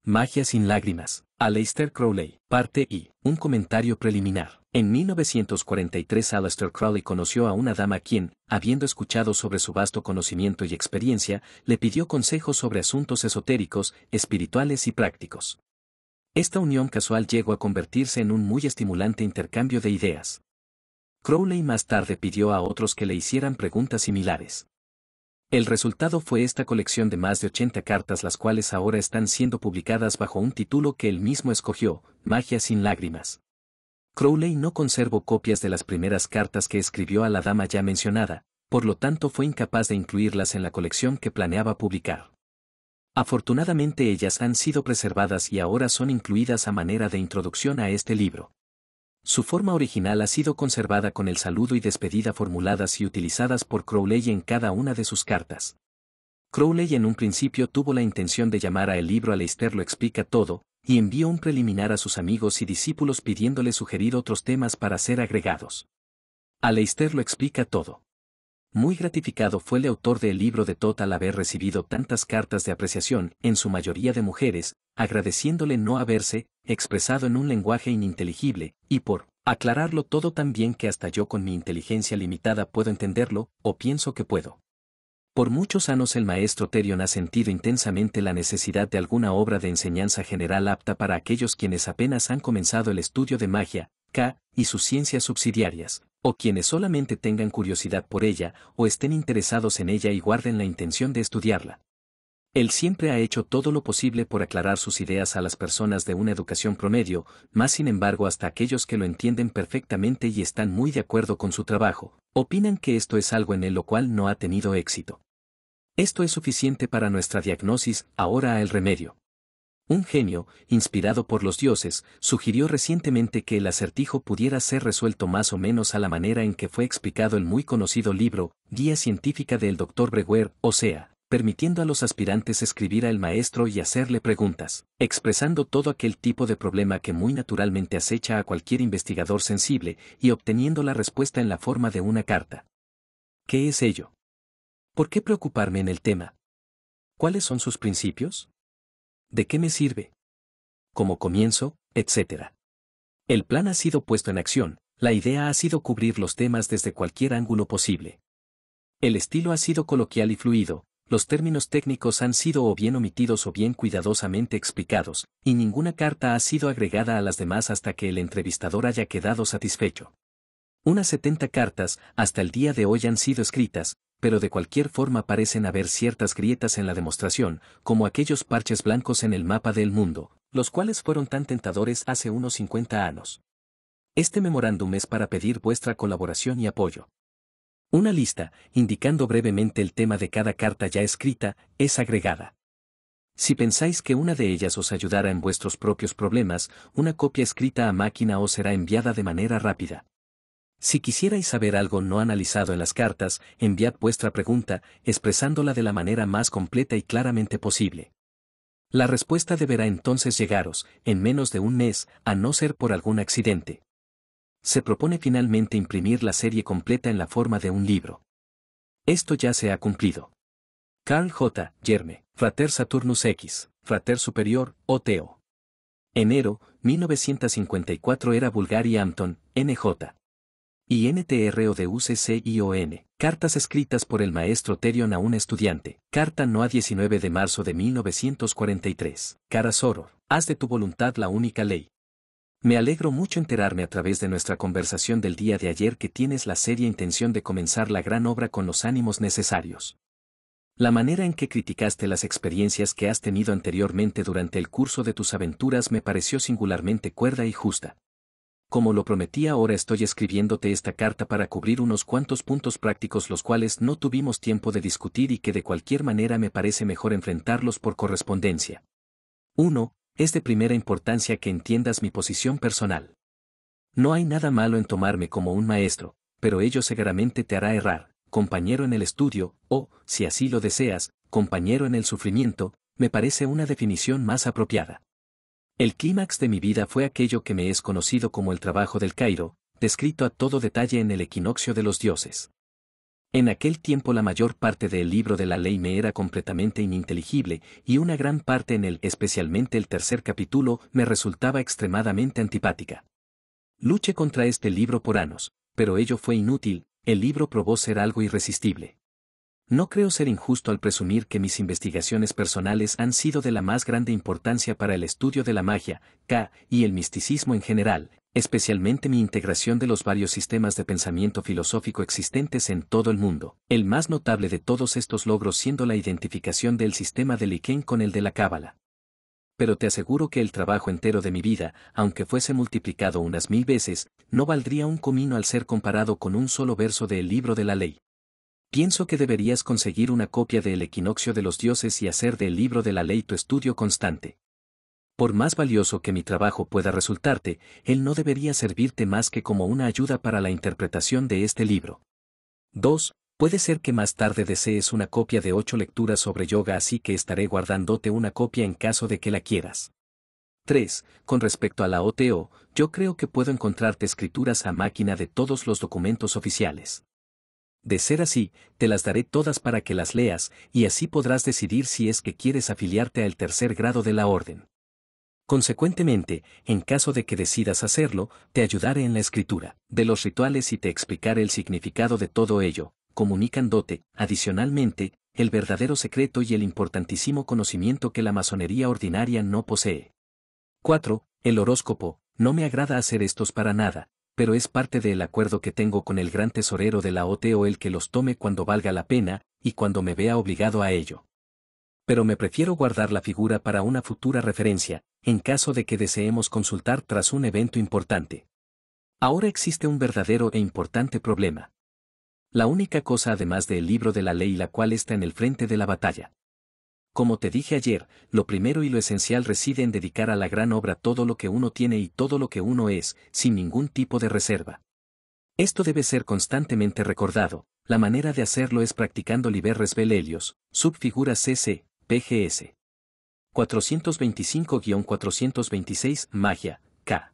Magia sin lágrimas. Aleister Crowley. Parte I. Un comentario preliminar. En 1943 Aleister Crowley conoció a una dama quien, habiendo escuchado sobre su vasto conocimiento y experiencia, le pidió consejos sobre asuntos esotéricos, espirituales y prácticos. Esta unión casual llegó a convertirse en un muy estimulante intercambio de ideas. Crowley más tarde pidió a otros que le hicieran preguntas similares. El resultado fue esta colección de más de 80 cartas, las cuales ahora están siendo publicadas bajo un título que él mismo escogió, Magia sin lágrimas. Crowley no conservó copias de las primeras cartas que escribió a la dama ya mencionada, por lo tanto fue incapaz de incluirlas en la colección que planeaba publicar. Afortunadamente ellas han sido preservadas y ahora son incluidas a manera de introducción a este libro. Su forma original ha sido conservada con el saludo y despedida formuladas y utilizadas por Crowley en cada una de sus cartas. Crowley en un principio tuvo la intención de llamar a el libro Aleister lo explica todo, y envió un preliminar a sus amigos y discípulos pidiéndole sugerir otros temas para ser agregados. Aleister lo explica todo. Muy gratificado fue el autor del libro de Thoth al haber recibido tantas cartas de apreciación, en su mayoría de mujeres, agradeciéndole no haberse expresado en un lenguaje ininteligible, y por aclararlo todo tan bien que hasta yo con mi inteligencia limitada puedo entenderlo, o pienso que puedo. Por muchos años el maestro Therion ha sentido intensamente la necesidad de alguna obra de enseñanza general apta para aquellos quienes apenas han comenzado el estudio de magia, y sus ciencias subsidiarias, o quienes solamente tengan curiosidad por ella, o estén interesados en ella y guarden la intención de estudiarla. Él siempre ha hecho todo lo posible por aclarar sus ideas a las personas de una educación promedio, más sin embargo hasta aquellos que lo entienden perfectamente y están muy de acuerdo con su trabajo, opinan que esto es algo en él lo cual no ha tenido éxito. Esto es suficiente para nuestra diagnosis, ahora el remedio. Un genio, inspirado por los dioses, sugirió recientemente que el acertijo pudiera ser resuelto más o menos a la manera en que fue explicado el muy conocido libro, Guía Científica del Dr. Breguer, o sea, permitiendo a los aspirantes escribir al maestro y hacerle preguntas, expresando todo aquel tipo de problema que muy naturalmente acecha a cualquier investigador sensible, y obteniendo la respuesta en la forma de una carta. ¿Qué es ello? ¿Por qué preocuparme en el tema? ¿Cuáles son sus principios? ¿De qué me sirve? ¿Cómo comienzo? Etcétera. El plan ha sido puesto en acción, la idea ha sido cubrir los temas desde cualquier ángulo posible. El estilo ha sido coloquial y fluido, los términos técnicos han sido o bien omitidos o bien cuidadosamente explicados, y ninguna carta ha sido agregada a las demás hasta que el entrevistador haya quedado satisfecho. Unas 70 cartas, hasta el día de hoy han sido escritas, pero de cualquier forma parecen haber ciertas grietas en la demostración, como aquellos parches blancos en el mapa del mundo, los cuales fueron tan tentadores hace unos 50 años. Este memorándum es para pedir vuestra colaboración y apoyo. Una lista, indicando brevemente el tema de cada carta ya escrita, es agregada. Si pensáis que una de ellas os ayudará en vuestros propios problemas, una copia escrita a máquina os será enviada de manera rápida. Si quisierais saber algo no analizado en las cartas, enviad vuestra pregunta, expresándola de la manera más completa y claramente posible. La respuesta deberá entonces llegaros, en menos de un mes, a no ser por algún accidente. Se propone finalmente imprimir la serie completa en la forma de un libro. Esto ya se ha cumplido. Carl J. Yerme, Frater Saturnus X, Frater Superior, O.T.O. Enero, 1954 era Bulgari Hampton, N.J. y NTRO de UCCION, cartas escritas por el maestro Therion a un estudiante, carta no a 19 de marzo de 1943, cara Soror, haz de tu voluntad la única ley. Me alegro mucho enterarme a través de nuestra conversación del día de ayer que tienes la seria intención de comenzar la gran obra con los ánimos necesarios. La manera en que criticaste las experiencias que has tenido anteriormente durante el curso de tus aventuras me pareció singularmente cuerda y justa. Como lo prometí, ahora estoy escribiéndote esta carta para cubrir unos cuantos puntos prácticos los cuales no tuvimos tiempo de discutir y que de cualquier manera me parece mejor enfrentarlos por correspondencia. 1. Es de primera importancia que entiendas mi posición personal. No hay nada malo en tomarme como un maestro, pero ello seguramente te hará errar, compañero en el estudio, o, si así lo deseas, compañero en el sufrimiento, me parece una definición más apropiada. El clímax de mi vida fue aquello que me es conocido como el trabajo del Cairo, descrito a todo detalle en el Equinoccio de los Dioses. En aquel tiempo la mayor parte del libro de la ley me era completamente ininteligible, y una gran parte en él, especialmente el tercer capítulo, me resultaba extremadamente antipática. Luché contra este libro por años, pero ello fue inútil, el libro probó ser algo irresistible. No creo ser injusto al presumir que mis investigaciones personales han sido de la más grande importancia para el estudio de la magia, y el misticismo en general, especialmente mi integración de los varios sistemas de pensamiento filosófico existentes en todo el mundo, el más notable de todos estos logros siendo la identificación del sistema de Liken con el de la Cábala. Pero te aseguro que el trabajo entero de mi vida, aunque fuese multiplicado unas 1000 veces, no valdría un comino al ser comparado con un solo verso del libro de la ley. Pienso que deberías conseguir una copia de El Equinoccio de los Dioses y hacer del libro de la ley tu estudio constante. Por más valioso que mi trabajo pueda resultarte, él no debería servirte más que como una ayuda para la interpretación de este libro. 2. Puede ser que más tarde desees una copia de 8 lecturas sobre yoga, así que estaré guardándote una copia en caso de que la quieras. 3. Con respecto a la OTO, yo creo que puedo encontrarte escrituras a máquina de todos los documentos oficiales. De ser así, te las daré todas para que las leas, y así podrás decidir si es que quieres afiliarte al tercer grado de la orden. Consecuentemente, en caso de que decidas hacerlo, te ayudaré en la escritura de los rituales y te explicaré el significado de todo ello, comunicándote, adicionalmente, el verdadero secreto y el importantísimo conocimiento que la masonería ordinaria no posee. 4. El horóscopo. No me agrada hacer estos para nada, pero es parte del acuerdo que tengo con el gran tesorero de la OTO el que los tome cuando valga la pena, y cuando me vea obligado a ello. Pero me prefiero guardar la figura para una futura referencia, en caso de que deseemos consultar tras un evento importante. Ahora existe un verdadero e importante problema. La única cosa además del libro de la ley la cual está en el frente de la batalla. Como te dije ayer, lo primero y lo esencial reside en dedicar a la gran obra todo lo que uno tiene y todo lo que uno es, sin ningún tipo de reserva. Esto debe ser constantemente recordado. La manera de hacerlo es practicando Liber Resvel Helios, subfigura CC, PGS. 425-426, Magia, K.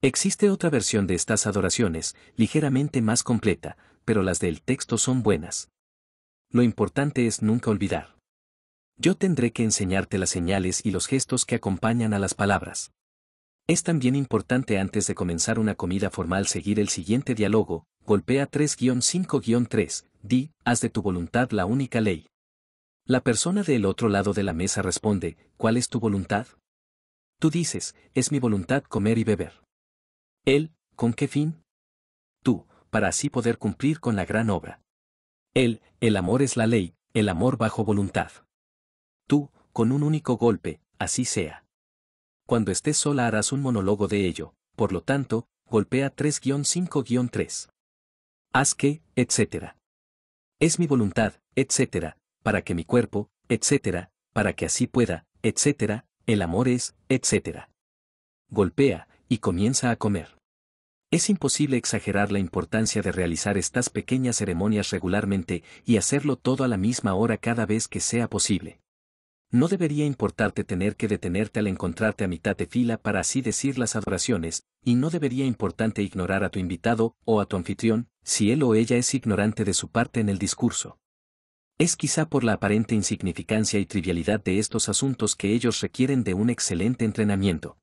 Existe otra versión de estas adoraciones, ligeramente más completa, pero las del texto son buenas. Lo importante es nunca olvidar. Yo tendré que enseñarte las señales y los gestos que acompañan a las palabras. Es también importante antes de comenzar una comida formal seguir el siguiente diálogo, golpea 3-5-3, di, haz de tu voluntad la única ley. La persona del otro lado de la mesa responde, ¿cuál es tu voluntad? Tú dices, es mi voluntad comer y beber. Él, ¿con qué fin? Tú, para así poder cumplir con la gran obra. Él, el amor es la ley, el amor bajo voluntad. Tú, con un único golpe, así sea. Cuando estés sola harás un monólogo de ello, por lo tanto, golpea 3-5-3. Haz que, etc. Es mi voluntad, etc., para que mi cuerpo, etc., para que así pueda, etc., el amor es, etc. Golpea, y comienza a comer. Es imposible exagerar la importancia de realizar estas pequeñas ceremonias regularmente y hacerlo todo a la misma hora cada vez que sea posible. No debería importarte tener que detenerte al encontrarte a mitad de fila para así decir las adoraciones, y no debería importarte ignorar a tu invitado o a tu anfitrión, si él o ella es ignorante de su parte en el discurso. Es quizá por la aparente insignificancia y trivialidad de estos asuntos que ellos requieren de un excelente entrenamiento.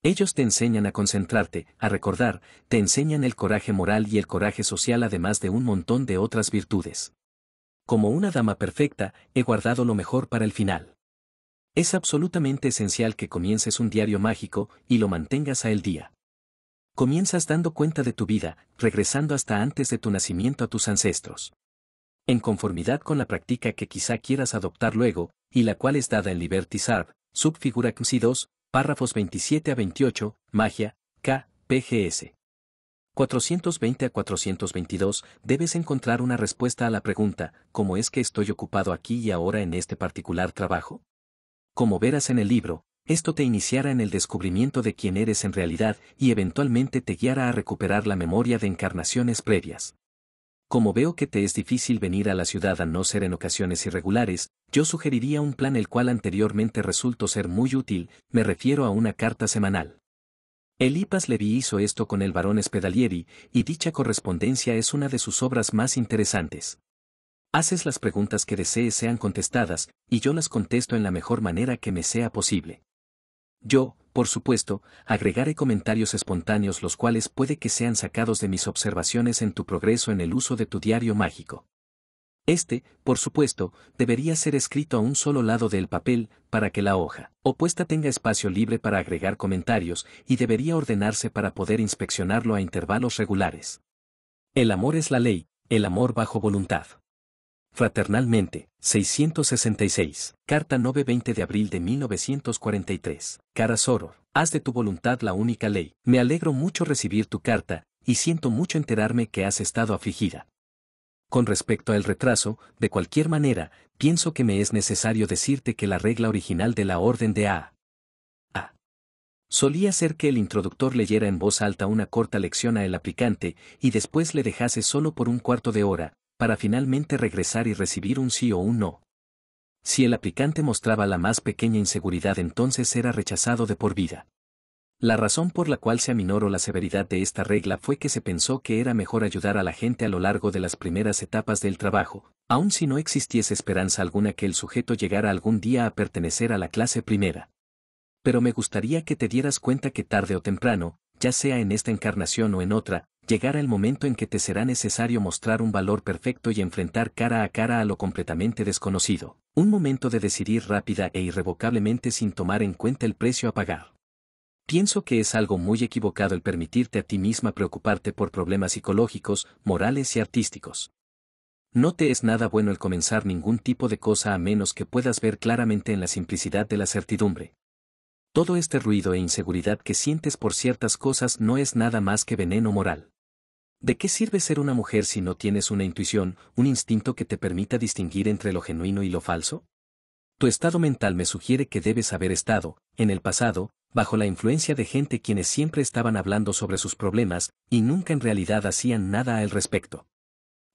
Ellos te enseñan a concentrarte, a recordar, te enseñan el coraje moral y el coraje social además de un montón de otras virtudes. Como una dama perfecta, he guardado lo mejor para el final. Es absolutamente esencial que comiences un diario mágico y lo mantengas a el día. Comienzas dando cuenta de tu vida, regresando hasta antes de tu nacimiento a tus ancestros. En conformidad con la práctica que quizá quieras adoptar luego, y la cual es dada en Liberty Sarv, subfigura CMSI 2, párrafos 27 a 28, Magia, K, PGS. 420 a 422, debes encontrar una respuesta a la pregunta, ¿cómo es que estoy ocupado aquí y ahora en este particular trabajo? Como verás en el libro, esto te iniciará en el descubrimiento de quién eres en realidad y eventualmente te guiará a recuperar la memoria de encarnaciones previas. Como veo que te es difícil venir a la ciudad a no ser en ocasiones irregulares, yo sugeriría un plan el cual anteriormente resultó ser muy útil, me refiero a una carta semanal. Elipas Levi hizo esto con el barón Spedalieri, y dicha correspondencia es una de sus obras más interesantes. Haces las preguntas que desees sean contestadas, y yo las contesto en la mejor manera que me sea posible. Yo, por supuesto, agregaré comentarios espontáneos los cuales puede que sean sacados de mis observaciones en tu progreso en el uso de tu diario mágico. Este, por supuesto, debería ser escrito a un solo lado del papel, para que la hoja opuesta tenga espacio libre para agregar comentarios, y debería ordenarse para poder inspeccionarlo a intervalos regulares. El amor es la ley, el amor bajo voluntad. Fraternalmente, 666. Carta 9-20 de abril de 1943. Cara Soror, haz de tu voluntad la única ley. Me alegro mucho recibir tu carta, y siento mucho enterarme que has estado afligida. Con respecto al retraso, de cualquier manera, pienso que me es necesario decirte que la regla original de la orden de A. Solía ser que el introductor leyera en voz alta una corta lección a el aplicante, y después le dejase solo por un cuarto de hora, para finalmente regresar y recibir un sí o un no. Si el aplicante mostraba la más pequeña inseguridad, entonces era rechazado de por vida. La razón por la cual se aminoró la severidad de esta regla fue que se pensó que era mejor ayudar a la gente a lo largo de las primeras etapas del trabajo, aun si no existiese esperanza alguna que el sujeto llegara algún día a pertenecer a la clase primera. Pero me gustaría que te dieras cuenta que tarde o temprano, ya sea en esta encarnación o en otra, llegará el momento en que te será necesario mostrar un valor perfecto y enfrentar cara a lo completamente desconocido, un momento de decidir rápida e irrevocablemente sin tomar en cuenta el precio a pagar. Pienso que es algo muy equivocado el permitirte a ti misma preocuparte por problemas psicológicos, morales y artísticos. No te es nada bueno el comenzar ningún tipo de cosa a menos que puedas ver claramente en la simplicidad de la certidumbre. Todo este ruido e inseguridad que sientes por ciertas cosas no es nada más que veneno moral. ¿De qué sirve ser una mujer si no tienes una intuición, un instinto que te permita distinguir entre lo genuino y lo falso? Tu estado mental me sugiere que debes haber estado, en el pasado, bajo la influencia de gente quienes siempre estaban hablando sobre sus problemas, y nunca en realidad hacían nada al respecto.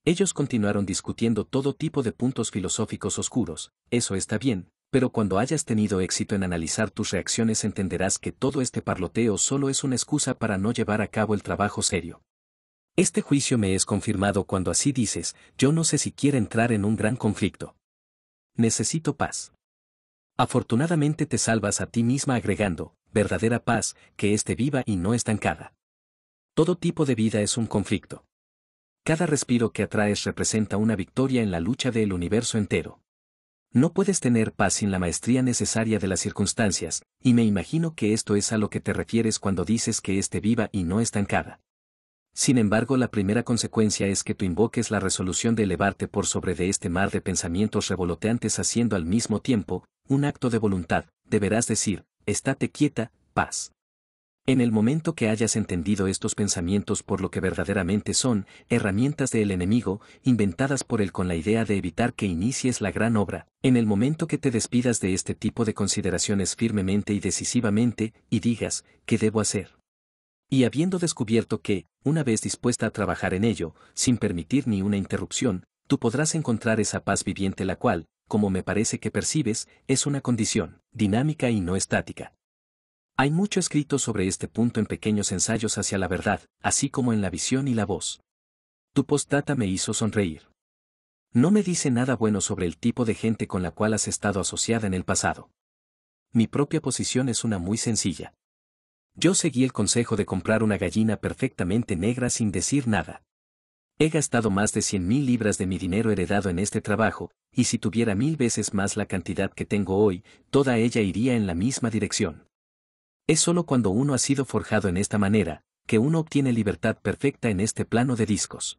Ellos continuaron discutiendo todo tipo de puntos filosóficos oscuros, eso está bien, pero cuando hayas tenido éxito en analizar tus reacciones entenderás que todo este parloteo solo es una excusa para no llevar a cabo el trabajo serio. Este juicio me es confirmado cuando así dices, yo no sé si quiero entrar en un gran conflicto. Necesito paz. Afortunadamente te salvas a ti misma agregando, verdadera paz, que esté viva y no estancada. Todo tipo de vida es un conflicto. Cada respiro que atraes representa una victoria en la lucha del universo entero. No puedes tener paz sin la maestría necesaria de las circunstancias, y me imagino que esto es a lo que te refieres cuando dices que esté viva y no estancada. Sin embargo, la primera consecuencia es que tú invoques la resolución de elevarte por sobre de este mar de pensamientos revoloteantes haciendo al mismo tiempo, un acto de voluntad, deberás decir, estate quieta, paz. En el momento que hayas entendido estos pensamientos por lo que verdaderamente son, herramientas del enemigo, inventadas por él con la idea de evitar que inicies la gran obra, en el momento que te despidas de este tipo de consideraciones firmemente y decisivamente, y digas, ¿qué debo hacer? Y habiendo descubierto que, una vez dispuesta a trabajar en ello, sin permitir ni una interrupción, tú podrás encontrar esa paz viviente la cual, como me parece que percibes, es una condición, dinámica y no estática. Hay mucho escrito sobre este punto en pequeños ensayos hacia la verdad, así como en la visión y la voz. Tu postdata me hizo sonreír. No me dice nada bueno sobre el tipo de gente con la cual has estado asociada en el pasado. Mi propia posición es una muy sencilla. Yo seguí el consejo de comprar una gallina perfectamente negra sin decir nada. He gastado más de 100.000 libras de mi dinero heredado en este trabajo, y si tuviera 1000 veces más la cantidad que tengo hoy, toda ella iría en la misma dirección. Es solo cuando uno ha sido forjado en esta manera, que uno obtiene libertad perfecta en este plano de discos.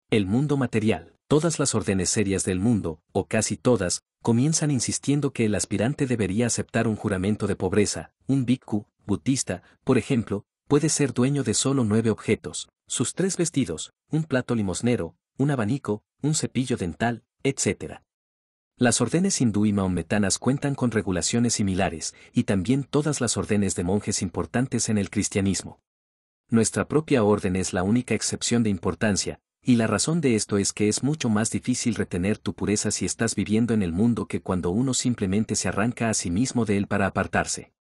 El mundo material. Todas las órdenes serias del mundo, o casi todas, comienzan insistiendo que el aspirante debería aceptar un juramento de pobreza. Un bhikkhu, budista, por ejemplo, puede ser dueño de solo 9 objetos, sus 3 vestidos, un plato limosnero, un abanico, un cepillo dental, etc. Las órdenes hindú y maometanas cuentan con regulaciones similares, y también todas las órdenes de monjes importantes en el cristianismo. Nuestra propia orden es la única excepción de importancia, y la razón de esto es que es mucho más difícil retener tu pureza si estás viviendo en el mundo que cuando uno simplemente se arranca a sí mismo de él para apartarse.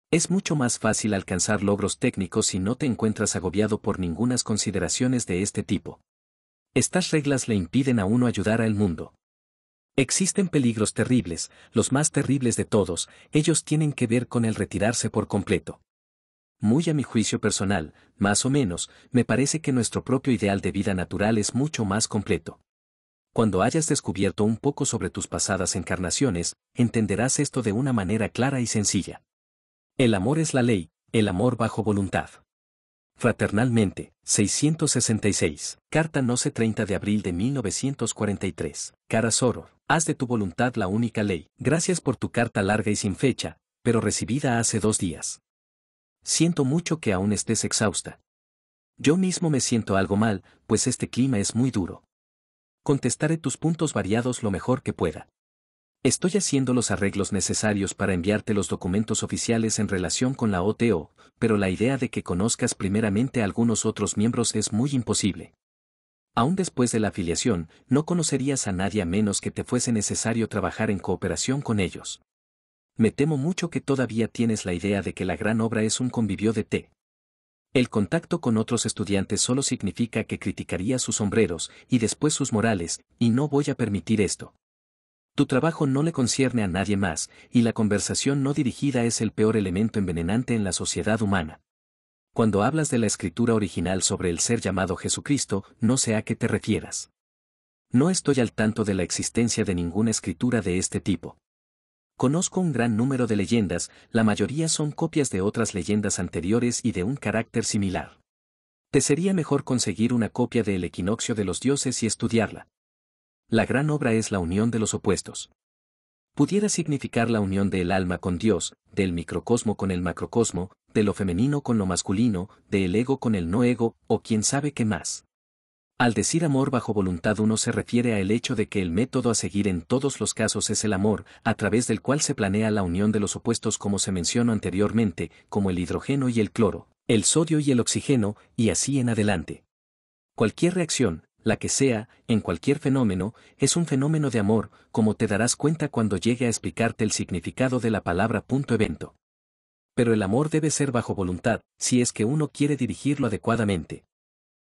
Es mucho más fácil alcanzar logros técnicos si no te encuentras agobiado por ningunas consideraciones de este tipo. Estas reglas le impiden a uno ayudar al mundo. Existen peligros terribles, los más terribles de todos, ellos tienen que ver con el retirarse por completo. Muy a mi juicio personal, más o menos, me parece que nuestro propio ideal de vida natural es mucho más completo. Cuando hayas descubierto un poco sobre tus pasadas encarnaciones, entenderás esto de una manera clara y sencilla. El amor es la ley, el amor bajo voluntad. Fraternalmente, 666. Carta Noce 30 de abril de 1943. Cara Soror, haz de tu voluntad la única ley. Gracias por tu carta larga y sin fecha, pero recibida hace 2 días. Siento mucho que aún estés exhausta. Yo mismo me siento algo mal, pues este clima es muy duro. Contestaré tus puntos variados lo mejor que pueda. Estoy haciendo los arreglos necesarios para enviarte los documentos oficiales en relación con la OTO, pero la idea de que conozcas primeramente a algunos otros miembros es muy imposible. Aún después de la afiliación, no conocerías a nadie a menos que te fuese necesario trabajar en cooperación con ellos. Me temo mucho que todavía tienes la idea de que la gran obra es un convivio de té. El contacto con otros estudiantes solo significa que criticaría sus sombreros y después sus morales, y no voy a permitir esto. Tu trabajo no le concierne a nadie más, y la conversación no dirigida es el peor elemento envenenante en la sociedad humana. Cuando hablas de la escritura original sobre el ser llamado Jesucristo, no sé a qué te refieras. No estoy al tanto de la existencia de ninguna escritura de este tipo. Conozco un gran número de leyendas, la mayoría son copias de otras leyendas anteriores y de un carácter similar. Te sería mejor conseguir una copia del Equinoccio de los Dioses y estudiarla. La gran obra es la unión de los opuestos. Pudiera significar la unión del alma con Dios, del microcosmo con el macrocosmo, de lo femenino con lo masculino, del ego con el no ego, o quién sabe qué más. Al decir amor bajo voluntad uno se refiere al hecho de que el método a seguir en todos los casos es el amor, a través del cual se planea la unión de los opuestos como se mencionó anteriormente, como el hidrógeno y el cloro, el sodio y el oxígeno, y así en adelante. Cualquier reacción, la que sea, en cualquier fenómeno, es un fenómeno de amor, como te darás cuenta cuando llegue a explicarte el significado de la palabra punto evento. Pero el amor debe ser bajo voluntad, si es que uno quiere dirigirlo adecuadamente.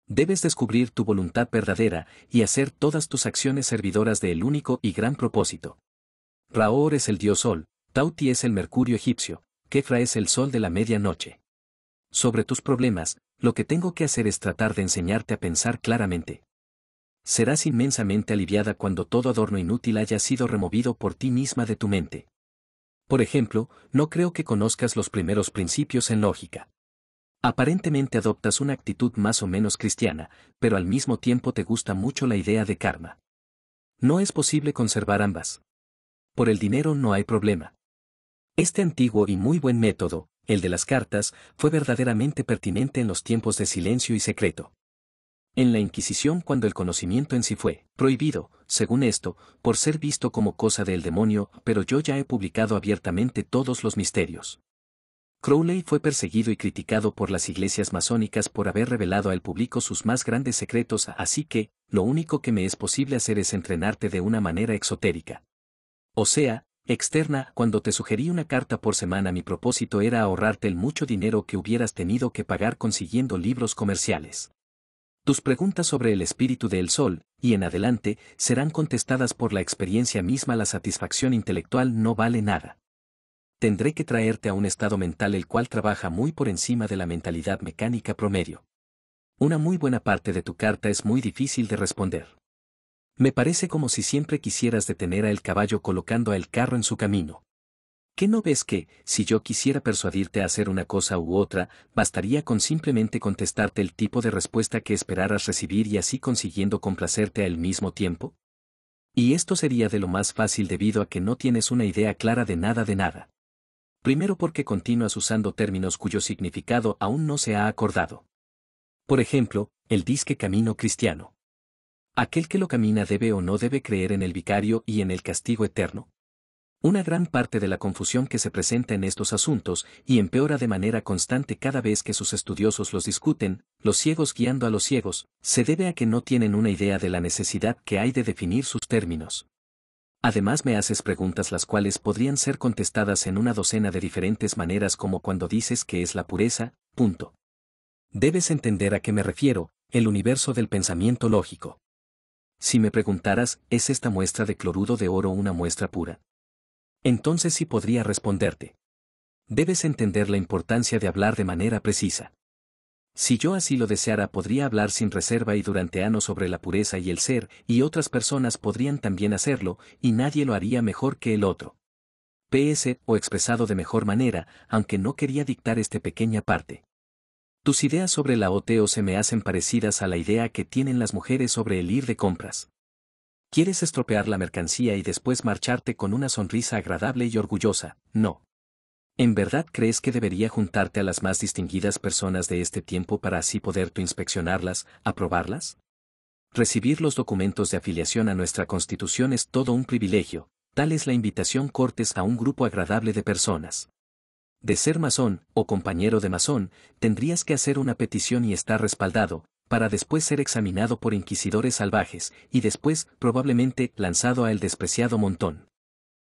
Debes descubrir tu voluntad verdadera y hacer todas tus acciones servidoras del único y gran propósito. Raor es el dios sol, Tauti es el mercurio egipcio, Kefra es el sol de la medianoche. Sobre tus problemas, lo que tengo que hacer es tratar de enseñarte a pensar claramente. Serás inmensamente aliviada cuando todo adorno inútil haya sido removido por ti misma de tu mente. Por ejemplo, no creo que conozcas los primeros principios en lógica. Aparentemente adoptas una actitud más o menos cristiana, pero al mismo tiempo te gusta mucho la idea de karma. No es posible conservar ambas. Por el dinero no hay problema. Este antiguo y muy buen método, el de las cartas, fue verdaderamente pertinente en los tiempos de silencio y secreto. En la Inquisición cuando el conocimiento en sí fue prohibido, según esto, por ser visto como cosa del demonio, pero yo ya he publicado abiertamente todos los misterios. Crowley fue perseguido y criticado por las iglesias masónicas por haber revelado al público sus más grandes secretos, así que, lo único que me es posible hacer es entrenarte de una manera exotérica. O sea, externa. Cuando te sugerí una carta por semana, mi propósito era ahorrarte el mucho dinero que hubieras tenido que pagar consiguiendo libros comerciales. Tus preguntas sobre el espíritu del sol, y en adelante, serán contestadas por la experiencia misma. La satisfacción intelectual no vale nada. Tendré que traerte a un estado mental el cual trabaja muy por encima de la mentalidad mecánica promedio. Una muy buena parte de tu carta es muy difícil de responder. Me parece como si siempre quisieras detener a el caballo colocando a el carro en su camino. ¿Qué no ves que, si yo quisiera persuadirte a hacer una cosa u otra, bastaría con simplemente contestarte el tipo de respuesta que esperaras recibir y así consiguiendo complacerte al mismo tiempo? Y esto sería de lo más fácil debido a que no tienes una idea clara de nada de nada. Primero porque continúas usando términos cuyo significado aún no se ha acordado. Por ejemplo, el disque camino cristiano. ¿Aquel que lo camina debe o no debe creer en el vicario y en el castigo eterno? Una gran parte de la confusión que se presenta en estos asuntos, y empeora de manera constante cada vez que sus estudiosos los discuten, los ciegos guiando a los ciegos, se debe a que no tienen una idea de la necesidad que hay de definir sus términos. Además me haces preguntas las cuales podrían ser contestadas en una docena de diferentes maneras como cuando dices que es la pureza, punto. Debes entender a qué me refiero, el universo del pensamiento lógico. Si me preguntaras, ¿es esta muestra de cloruro de oro una muestra pura? Entonces sí podría responderte. Debes entender la importancia de hablar de manera precisa. Si yo así lo deseara podría hablar sin reserva y durante años sobre la pureza y el ser, y otras personas podrían también hacerlo, y nadie lo haría mejor que el otro. PS, o expresado de mejor manera, aunque no quería dictar esta pequeña parte. Tus ideas sobre la OTO se me hacen parecidas a la idea que tienen las mujeres sobre el ir de compras. Quieres estropear la mercancía y después marcharte con una sonrisa agradable y orgullosa, ¿no? ¿En verdad crees que debería juntarte a las más distinguidas personas de este tiempo para así poder tú inspeccionarlas, aprobarlas? Recibir los documentos de afiliación a nuestra Constitución es todo un privilegio, tal es la invitación cortes a un grupo agradable de personas. De ser masón, o compañero de masón, tendrías que hacer una petición y estar respaldado, para después ser examinado por inquisidores salvajes, y después, probablemente, lanzado a el despreciado montón.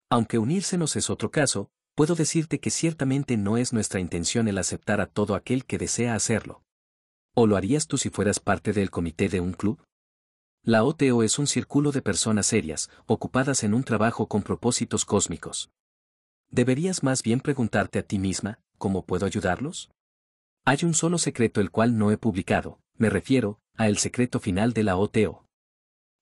Aunque unírsenos es otro caso, puedo decirte que ciertamente no es nuestra intención el aceptar a todo aquel que desea hacerlo. ¿O lo harías tú si fueras parte del comité de un club? La OTO es un círculo de personas serias, ocupadas en un trabajo con propósitos cósmicos. Deberías más bien preguntarte a ti misma, ¿cómo puedo ayudarlos? Hay un solo secreto el cual no he publicado, me refiero, a el secreto final de la OTO.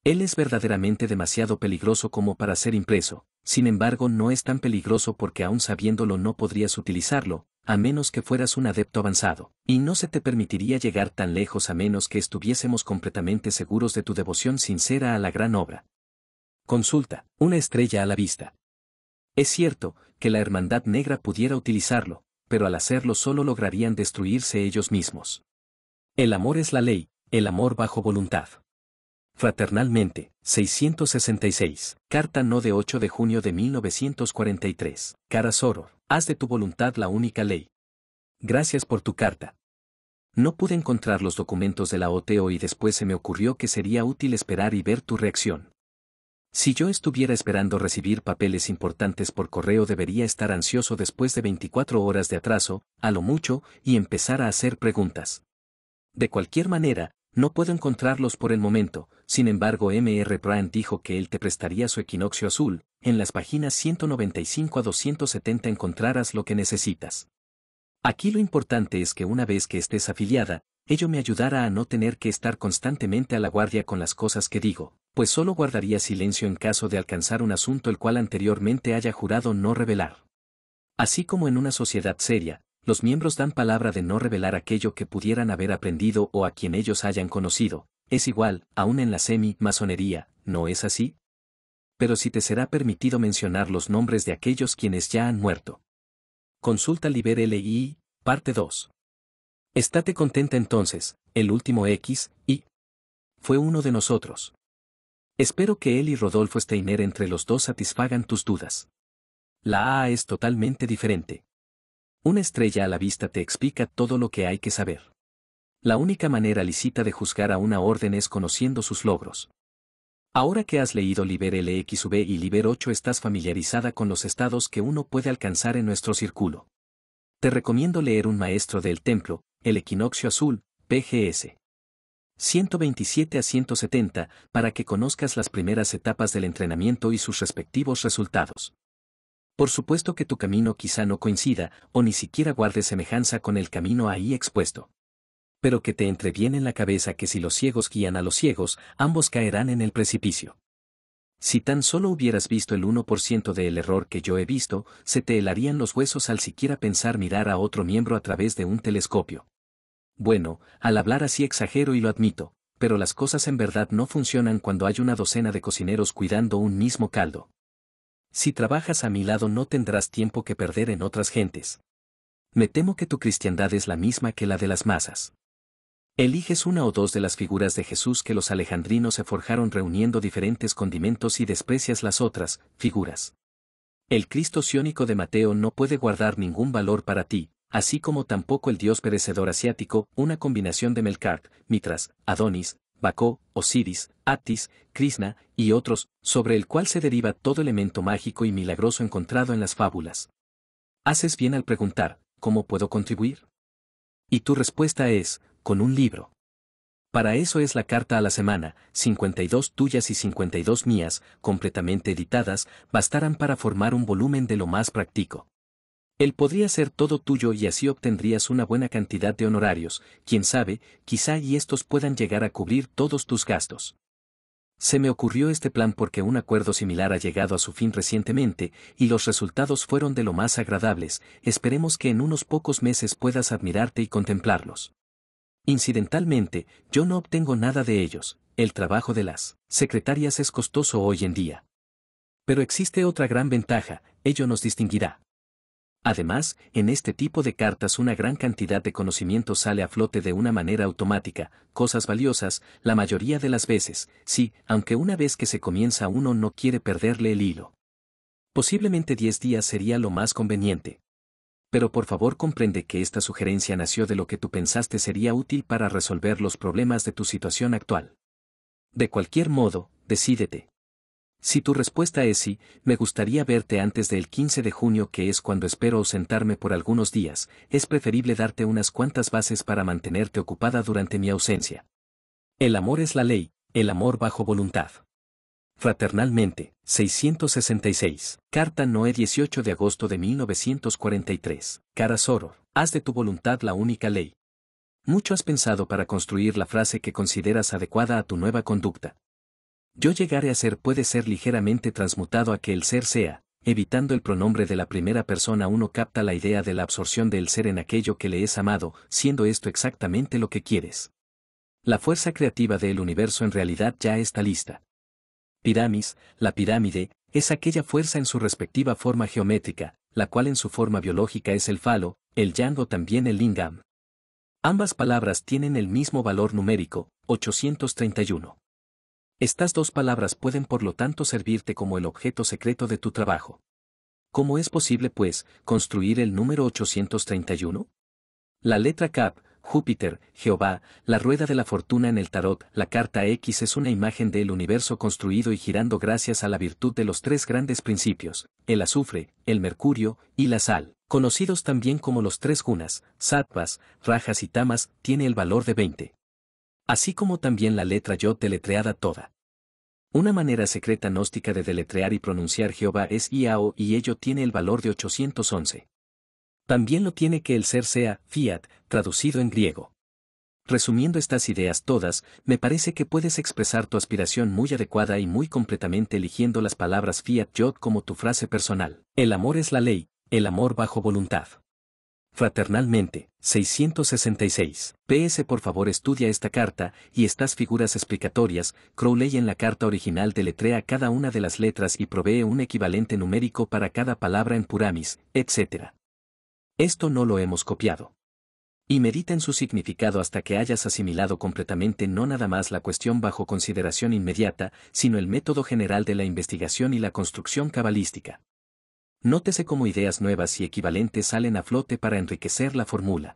Él es verdaderamente demasiado peligroso como para ser impreso, sin embargo no es tan peligroso porque aún sabiéndolo no podrías utilizarlo, a menos que fueras un adepto avanzado, y no se te permitiría llegar tan lejos a menos que estuviésemos completamente seguros de tu devoción sincera a la gran obra. Consulta, una estrella a la vista. Es cierto que la Hermandad Negra pudiera utilizarlo, pero al hacerlo solo lograrían destruirse ellos mismos. El amor es la ley, el amor bajo voluntad. Fraternalmente, 666. Carta no de 8 de junio de 1943. Cara Soror, haz de tu voluntad la única ley. Gracias por tu carta. No pude encontrar los documentos de la OTO y después se me ocurrió que sería útil esperar y ver tu reacción. Si yo estuviera esperando recibir papeles importantes por correo debería estar ansioso después de 24 horas de atraso, a lo mucho, y empezar a hacer preguntas. De cualquier manera, no puedo encontrarlos por el momento, sin embargo M.R. Brand dijo que él te prestaría su equinoccio azul, en las páginas 195 a 270 encontrarás lo que necesitas. Aquí lo importante es que una vez que estés afiliada, ello me ayudará a no tener que estar constantemente a la guardia con las cosas que digo, pues solo guardaría silencio en caso de alcanzar un asunto el cual anteriormente haya jurado no revelar. Así como en una sociedad seria, los miembros dan palabra de no revelar aquello que pudieran haber aprendido o a quien ellos hayan conocido, es igual, aún en la semi-masonería, ¿no es así? Pero si te será permitido mencionar los nombres de aquellos quienes ya han muerto. Consulta Liber LI, parte 2. Estate contenta entonces, el último X, y fue uno de nosotros. Espero que él y Rodolfo Steiner entre los dos satisfagan tus dudas. La A es totalmente diferente. Una estrella a la vista te explica todo lo que hay que saber. La única manera lícita de juzgar a una orden es conociendo sus logros. Ahora que has leído Liber LXV y Liber 8 estás familiarizada con los estados que uno puede alcanzar en nuestro círculo. Te recomiendo leer Un Maestro del Templo, El Equinoccio Azul, PGS. 127 a 170, para que conozcas las primeras etapas del entrenamiento y sus respectivos resultados. Por supuesto que tu camino quizá no coincida, o ni siquiera guarde semejanza con el camino ahí expuesto. Pero que te entre bien en la cabeza que si los ciegos guían a los ciegos, ambos caerán en el precipicio. Si tan solo hubieras visto el 1% del error que yo he visto, se te helarían los huesos al siquiera pensar mirar a otro miembro a través de un telescopio. Bueno, al hablar así exagero y lo admito, pero las cosas en verdad no funcionan cuando hay una docena de cocineros cuidando un mismo caldo. Si trabajas a mi lado no tendrás tiempo que perder en otras gentes. Me temo que tu cristiandad es la misma que la de las masas. Eliges una o dos de las figuras de Jesús que los alejandrinos se forjaron reuniendo diferentes condimentos y desprecias las otras figuras. El Cristo sionónico de Mateo no puede guardar ningún valor para ti, así como tampoco el dios perecedor asiático, una combinación de Melkart, Mitras, Adonis, Bacó, Osiris, Atis, Krishna y otros, sobre el cual se deriva todo elemento mágico y milagroso encontrado en las fábulas. Haces bien al preguntar, ¿cómo puedo contribuir? Y tu respuesta es, con un libro. Para eso es la carta a la semana, 52 tuyas y 52 mías, completamente editadas, bastarán para formar un volumen de lo más práctico. Él podría ser todo tuyo y así obtendrías una buena cantidad de honorarios, quién sabe, quizá y estos puedan llegar a cubrir todos tus gastos. Se me ocurrió este plan porque un acuerdo similar ha llegado a su fin recientemente, y los resultados fueron de lo más agradables, esperemos que en unos pocos meses puedas admirarte y contemplarlos. Incidentalmente, yo no obtengo nada de ellos, el trabajo de las secretarias es costoso hoy en día. Pero existe otra gran ventaja, ello nos distinguirá. Además, en este tipo de cartas una gran cantidad de conocimiento sale a flote de una manera automática, cosas valiosas, la mayoría de las veces, sí, aunque una vez que se comienza uno no quiere perderle el hilo. Posiblemente 10 días sería lo más conveniente. Pero por favor comprende que esta sugerencia nació de lo que tú pensaste sería útil para resolver los problemas de tu situación actual. De cualquier modo, decídete. Si tu respuesta es sí, me gustaría verte antes del 15 de junio que es cuando espero ausentarme por algunos días, es preferible darte unas cuantas bases para mantenerte ocupada durante mi ausencia. El amor es la ley, el amor bajo voluntad. Fraternalmente, 666. Carta Noé 18 de agosto de 1943. Cara Soror, haz de tu voluntad la única ley. Mucho has pensado para construir la frase que consideras adecuada a tu nueva conducta. Yo llegaré a ser puede ser ligeramente transmutado a que el ser sea, evitando el pronombre de la primera persona uno capta la idea de la absorción del ser en aquello que le es amado, siendo esto exactamente lo que quieres. La fuerza creativa del universo en realidad ya está lista. Piramis, la pirámide, es aquella fuerza en su respectiva forma geométrica, la cual en su forma biológica es el falo, el yang o también el lingam. Ambas palabras tienen el mismo valor numérico, 831. Estas dos palabras pueden por lo tanto servirte como el objeto secreto de tu trabajo. ¿Cómo es posible, pues, construir el número 831? La letra Cap, Júpiter, Jehová, la rueda de la fortuna en el tarot, la carta X es una imagen del universo construido y girando gracias a la virtud de los tres grandes principios, el azufre, el mercurio y la sal, conocidos también como los tres gunas, sattvas, rajas y tamas, tiene el valor de 20. Así como también la letra Yod deletreada toda. Una manera secreta gnóstica de deletrear y pronunciar Jehová es Iao y ello tiene el valor de 811. También lo tiene que el ser sea Fiat, traducido en griego. Resumiendo estas ideas todas, me parece que puedes expresar tu aspiración muy adecuada y muy completamente eligiendo las palabras Fiat Yod como tu frase personal. El amor es la ley, el amor bajo voluntad. Fraternalmente, 666. PS por favor estudia esta carta, y estas figuras explicatorias, Crowley en la carta original deletrea cada una de las letras y provee un equivalente numérico para cada palabra en Puramis, etc. Esto no lo hemos copiado. Y medita en su significado hasta que hayas asimilado completamente no nada más la cuestión bajo consideración inmediata, sino el método general de la investigación y la construcción cabalística. Nótese cómo ideas nuevas y equivalentes salen a flote para enriquecer la fórmula.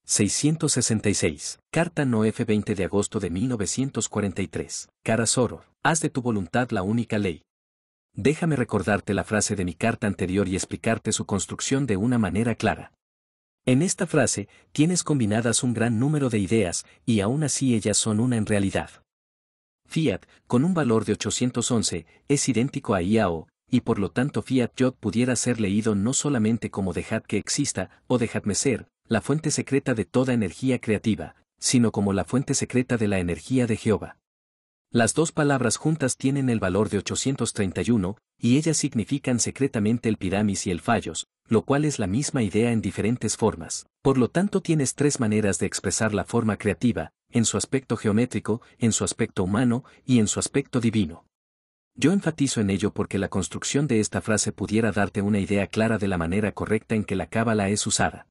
666. Carta No F 20 de agosto de 1943. Cara Soror, haz de tu voluntad la única ley. Déjame recordarte la frase de mi carta anterior y explicarte su construcción de una manera clara. En esta frase, tienes combinadas un gran número de ideas, y aún así ellas son una en realidad. Fiat, con un valor de 811, es idéntico a Iao, y por lo tanto Fiat Yod pudiera ser leído no solamente como dejad que exista, o dejadme ser, la fuente secreta de toda energía creativa, sino como la fuente secreta de la energía de Jehová. Las dos palabras juntas tienen el valor de 831, y ellas significan secretamente el piramis y el fallos, lo cual es la misma idea en diferentes formas. Por lo tanto tienes tres maneras de expresar la forma creativa, en su aspecto geométrico, en su aspecto humano, y en su aspecto divino. Yo enfatizo en ello porque la construcción de esta frase pudiera darte una idea clara de la manera correcta en que la cábala es usada.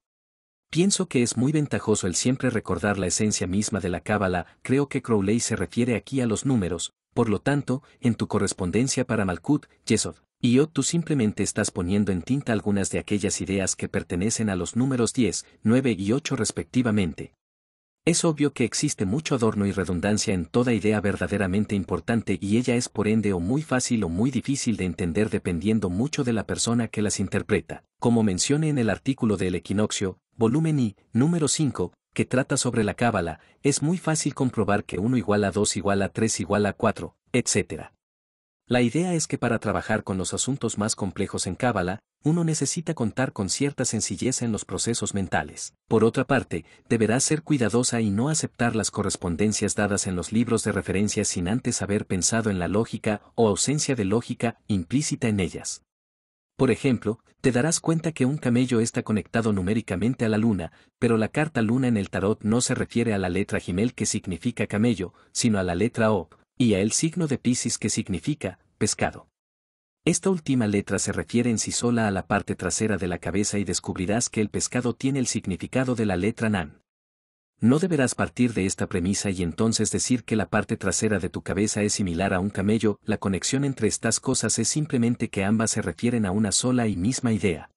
Pienso que es muy ventajoso el siempre recordar la esencia misma de la cábala, creo que Crowley se refiere aquí a los números, por lo tanto, en tu correspondencia para Malkut, Yesod y Yod tú simplemente estás poniendo en tinta algunas de aquellas ideas que pertenecen a los números 10, 9 y 8 respectivamente. Es obvio que existe mucho adorno y redundancia en toda idea verdaderamente importante y ella es por ende o muy fácil o muy difícil de entender dependiendo mucho de la persona que las interpreta. Como mencioné en el artículo del Equinoccio, volumen I, número 5, que trata sobre la cábala, es muy fácil comprobar que 1 igual a 2 igual a 3 igual a 4, etc. La idea es que para trabajar con los asuntos más complejos en cábala, uno necesita contar con cierta sencillez en los procesos mentales. Por otra parte, deberás ser cuidadosa y no aceptar las correspondencias dadas en los libros de referencia sin antes haber pensado en la lógica o ausencia de lógica implícita en ellas. Por ejemplo, te darás cuenta que un camello está conectado numéricamente a la luna, pero la carta luna en el tarot no se refiere a la letra Gimel que significa camello, sino a la letra O, y a el signo de Piscis que significa pescado. Esta última letra se refiere en sí sola a la parte trasera de la cabeza y descubrirás que el pescado tiene el significado de la letra Nan. No deberás partir de esta premisa y entonces decir que la parte trasera de tu cabeza es similar a un camello. La conexión entre estas cosas es simplemente que ambas se refieren a una sola y misma idea.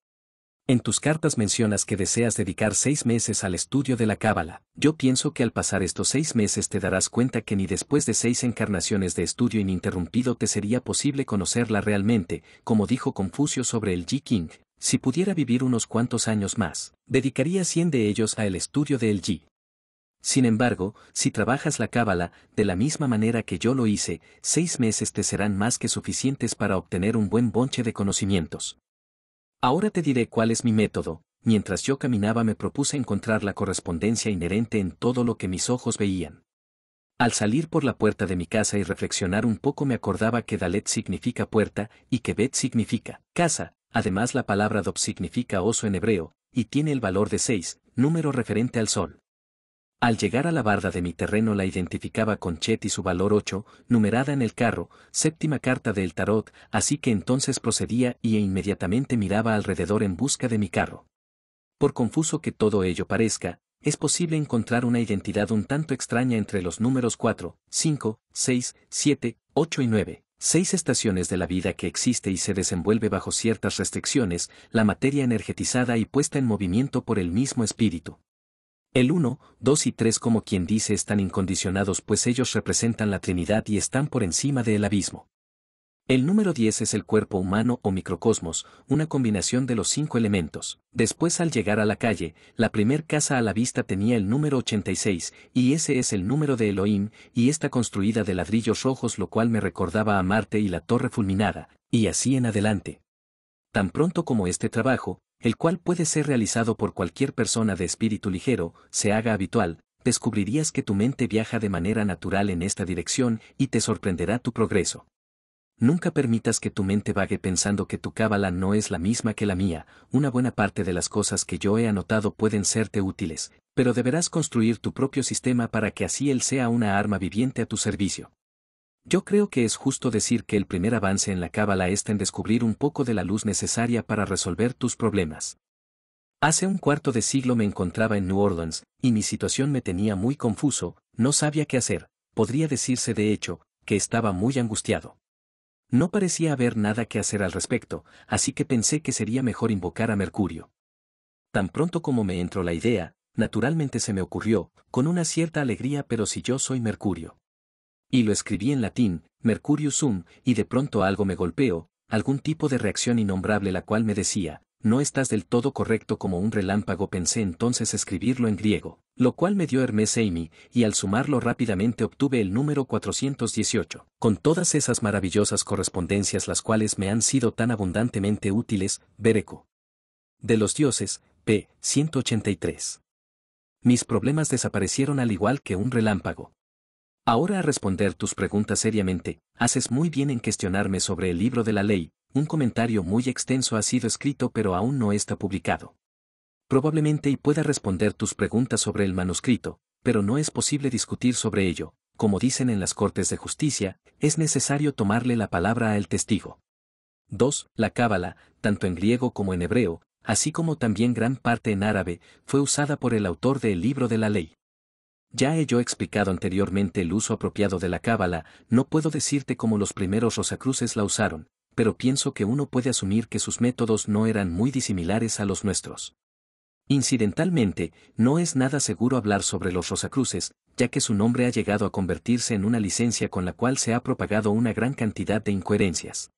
En tus cartas mencionas que deseas dedicar 6 meses al estudio de la cábala. Yo pienso que al pasar estos 6 meses te darás cuenta que ni después de 6 encarnaciones de estudio ininterrumpido te sería posible conocerla realmente, como dijo Confucio sobre el Yi King. Si pudiera vivir unos cuantos años más, dedicaría 100 de ellos al estudio del Yi. Sin embargo, si trabajas la cábala, de la misma manera que yo lo hice, 6 meses te serán más que suficientes para obtener un buen bonche de conocimientos. Ahora te diré cuál es mi método. Mientras yo caminaba me propuse encontrar la correspondencia inherente en todo lo que mis ojos veían. Al salir por la puerta de mi casa y reflexionar un poco me acordaba que Dalet significa puerta y que Bet significa casa, además la palabra Dob significa oso en hebreo, y tiene el valor de 6, número referente al sol. Al llegar a la barda de mi terreno la identificaba con Chet y su valor 8, numerada en el carro, séptima carta del tarot, así que entonces procedía e inmediatamente miraba alrededor en busca de mi carro. Por confuso que todo ello parezca, es posible encontrar una identidad un tanto extraña entre los números 4, 5, 6, 7, 8 y 9. 6 estaciones de la vida que existe y se desenvuelve bajo ciertas restricciones, la materia energetizada y puesta en movimiento por el mismo espíritu. El 1, 2 y 3 como quien dice están incondicionados pues ellos representan la Trinidad y están por encima del abismo. El número 10 es el cuerpo humano o microcosmos, una combinación de los 5 elementos. Después al llegar a la calle, la primer casa a la vista tenía el número 86, y ese es el número de Elohim, y está construida de ladrillos rojos lo cual me recordaba a Marte y la torre fulminada, y así en adelante. Tan pronto como este trabajo, el cual puede ser realizado por cualquier persona de espíritu ligero, se haga habitual, descubrirías que tu mente viaja de manera natural en esta dirección y te sorprenderá tu progreso. Nunca permitas que tu mente vague pensando que tu cábala no es la misma que la mía. Una buena parte de las cosas que yo he anotado pueden serte útiles, pero deberás construir tu propio sistema para que así él sea una arma viviente a tu servicio. Yo creo que es justo decir que el primer avance en la cábala está en descubrir un poco de la luz necesaria para resolver tus problemas. Hace un cuarto de siglo me encontraba en New Orleans, y mi situación me tenía muy confuso, no sabía qué hacer, podría decirse de hecho, que estaba muy angustiado. No parecía haber nada que hacer al respecto, así que pensé que sería mejor invocar a Mercurio. Tan pronto como me entró la idea, naturalmente se me ocurrió, con una cierta alegría pero si yo soy Mercurio. Y lo escribí en latín, Mercurius sum, y de pronto algo me golpeó, algún tipo de reacción innombrable la cual me decía, no estás del todo correcto como un relámpago pensé entonces escribirlo en griego, lo cual me dio Hermes Eimi, y al sumarlo rápidamente obtuve el número 418. Con todas esas maravillosas correspondencias las cuales me han sido tan abundantemente útiles, Bereco. De los dioses, p. 183. Mis problemas desaparecieron al igual que un relámpago. Ahora a responder tus preguntas seriamente, haces muy bien en cuestionarme sobre el libro de la ley, un comentario muy extenso ha sido escrito pero aún no está publicado. Probablemente y pueda responder tus preguntas sobre el manuscrito, pero no es posible discutir sobre ello, como dicen en las Cortes de Justicia, es necesario tomarle la palabra al testigo. 2. La cábala, tanto en griego como en hebreo, así como también gran parte en árabe, fue usada por el autor del libro de la ley. Ya he yo explicado anteriormente el uso apropiado de la cábala, no puedo decirte cómo los primeros rosacruces la usaron, pero pienso que uno puede asumir que sus métodos no eran muy disimilares a los nuestros. Incidentalmente, no es nada seguro hablar sobre los Rosacruces, ya que su nombre ha llegado a convertirse en una licencia con la cual se ha propagado una gran cantidad de incoherencias.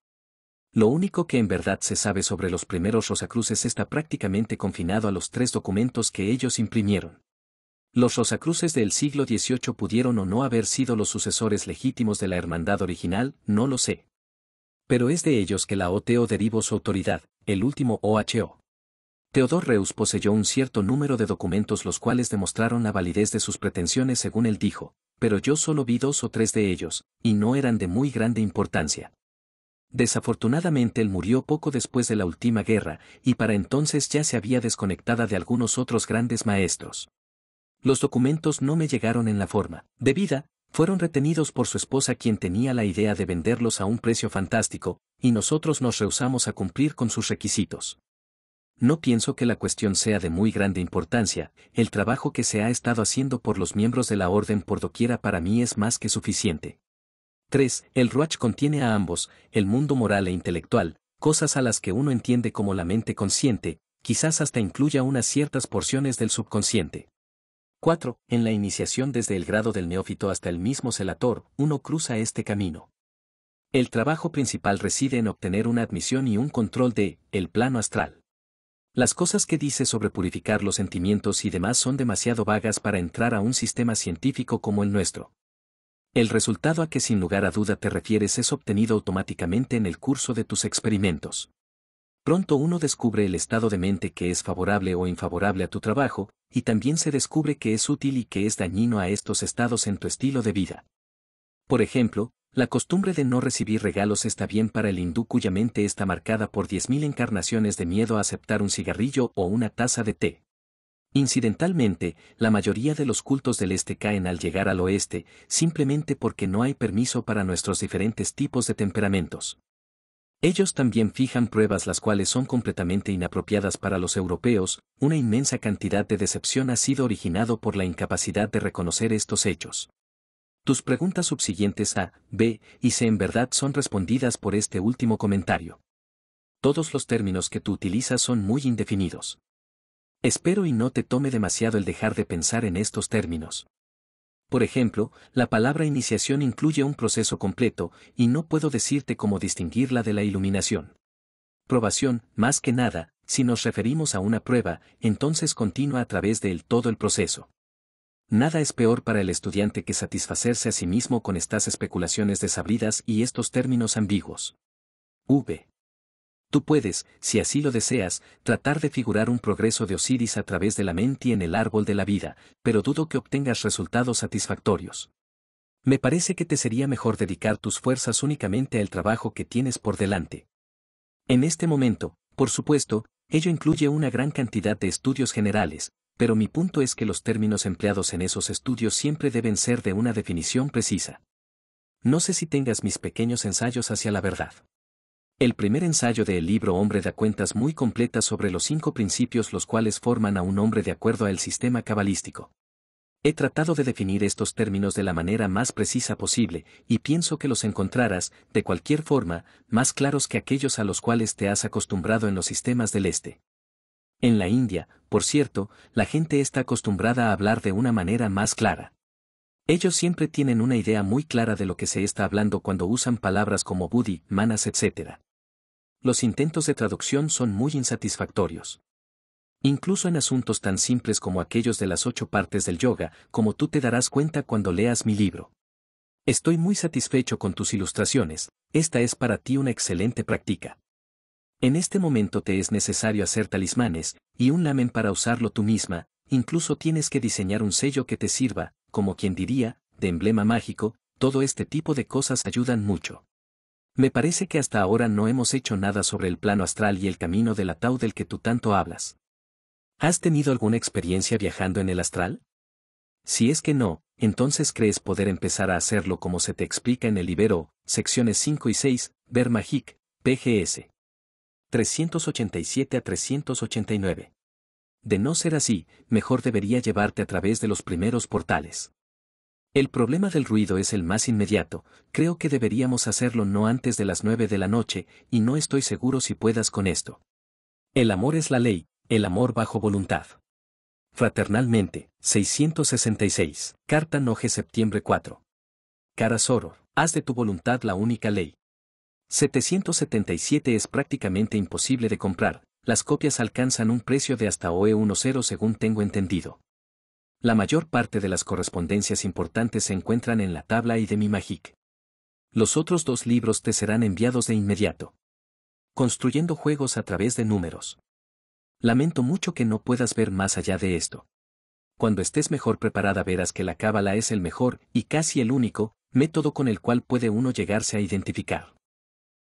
Lo único que en verdad se sabe sobre los primeros Rosacruces está prácticamente confinado a los 3 documentos que ellos imprimieron. Los Rosacruces del siglo XVIII pudieron o no haber sido los sucesores legítimos de la hermandad original, no lo sé. Pero es de ellos que la OTO derivó su autoridad, el último OHO. Theodor Reuss poseyó un cierto número de documentos los cuales demostraron la validez de sus pretensiones según él dijo, pero yo solo vi 2 o 3 de ellos, y no eran de muy grande importancia. Desafortunadamente él murió poco después de la última guerra, y para entonces ya se había desconectada de algunos otros grandes maestros. Los documentos no me llegaron en la forma debida, fueron retenidos por su esposa quien tenía la idea de venderlos a un precio fantástico, y nosotros nos rehusamos a cumplir con sus requisitos. No pienso que la cuestión sea de muy grande importancia, el trabajo que se ha estado haciendo por los miembros de la orden por doquiera para mí es más que suficiente. 3. El Ruach contiene a ambos, el mundo moral e intelectual, cosas a las que uno entiende como la mente consciente, quizás hasta incluya unas ciertas porciones del subconsciente. 4. En la iniciación desde el grado del neófito hasta el mismo celator, uno cruza este camino. El trabajo principal reside en obtener una admisión y un control de el plano astral. Las cosas que dice sobre purificar los sentimientos y demás son demasiado vagas para entrar a un sistema científico como el nuestro. El resultado a que sin lugar a duda te refieres es obtenido automáticamente en el curso de tus experimentos. Pronto uno descubre el estado de mente que es favorable o infavorable a tu trabajo, y también se descubre que es útil y que es dañino a estos estados en tu estilo de vida. Por ejemplo, la costumbre de no recibir regalos está bien para el hindú cuya mente está marcada por 10.000 encarnaciones de miedo a aceptar un cigarrillo o una taza de té. Incidentalmente, la mayoría de los cultos del este caen al llegar al oeste, simplemente porque no hay permiso para nuestros diferentes tipos de temperamentos. Ellos también fijan pruebas las cuales son completamente inapropiadas para los europeos, una inmensa cantidad de decepción ha sido originado por la incapacidad de reconocer estos hechos. Tus preguntas subsiguientes A, B y C en verdad son respondidas por este último comentario. Todos los términos que tú utilizas son muy indefinidos. Espero y no te tome demasiado el dejar de pensar en estos términos. Por ejemplo, la palabra iniciación incluye un proceso completo, y no puedo decirte cómo distinguirla de la iluminación. Probación, más que nada, si nos referimos a una prueba, entonces continúa a través de todo el proceso. Nada es peor para el estudiante que satisfacerse a sí mismo con estas especulaciones desabridas y estos términos ambiguos. V. Tú puedes, si así lo deseas, tratar de figurar un progreso de Osiris a través de la mente y en el árbol de la vida, pero dudo que obtengas resultados satisfactorios. Me parece que te sería mejor dedicar tus fuerzas únicamente al trabajo que tienes por delante. En este momento, por supuesto, ello incluye una gran cantidad de estudios generales, pero mi punto es que los términos empleados en esos estudios siempre deben ser de una definición precisa. No sé si tengas mis pequeños ensayos hacia la verdad. El primer ensayo del libro Hombre da cuentas muy completa sobre los 5 principios los cuales forman a un hombre de acuerdo al sistema cabalístico. He tratado de definir estos términos de la manera más precisa posible, y pienso que los encontrarás, de cualquier forma, más claros que aquellos a los cuales te has acostumbrado en los sistemas del Este. En la India, por cierto, la gente está acostumbrada a hablar de una manera más clara. Ellos siempre tienen una idea muy clara de lo que se está hablando cuando usan palabras como buddhi, manas, etc. Los intentos de traducción son muy insatisfactorios. Incluso en asuntos tan simples como aquellos de las 8 partes del yoga, como tú te darás cuenta cuando leas mi libro. Estoy muy satisfecho con tus ilustraciones, esta es para ti una excelente práctica. En este momento te es necesario hacer talismanes, y un lamen para usarlo tú misma, incluso tienes que diseñar un sello que te sirva, como quien diría, de emblema mágico, todo este tipo de cosas ayudan mucho. Me parece que hasta ahora no hemos hecho nada sobre el plano astral y el camino del Atau del que tú tanto hablas. ¿Has tenido alguna experiencia viajando en el astral? Si es que no, entonces crees poder empezar a hacerlo como se te explica en el libro, secciones 5 y 6, Ver Magic, PGS. 387 a 389. De no ser así, mejor debería llevarte a través de los primeros portales. El problema del ruido es el más inmediato, creo que deberíamos hacerlo no antes de las 9 de la noche, y no estoy seguro si puedas con esto. El amor es la ley, El amor bajo voluntad. Fraternalmente, 666. Carta Noge septiembre 4. Cara Soror, haz de tu voluntad la única ley. 777 es prácticamente imposible de comprar, las copias alcanzan un precio de hasta OE10 según tengo entendido. La mayor parte de las correspondencias importantes se encuentran en la tabla y de mi Magic. Los otros 2 libros te serán enviados de inmediato. Construyendo juegos a través de números. Lamento mucho que no puedas ver más allá de esto. Cuando estés mejor preparada verás que la cábala es el mejor, y casi el único, método con el cual puede uno llegarse a identificar.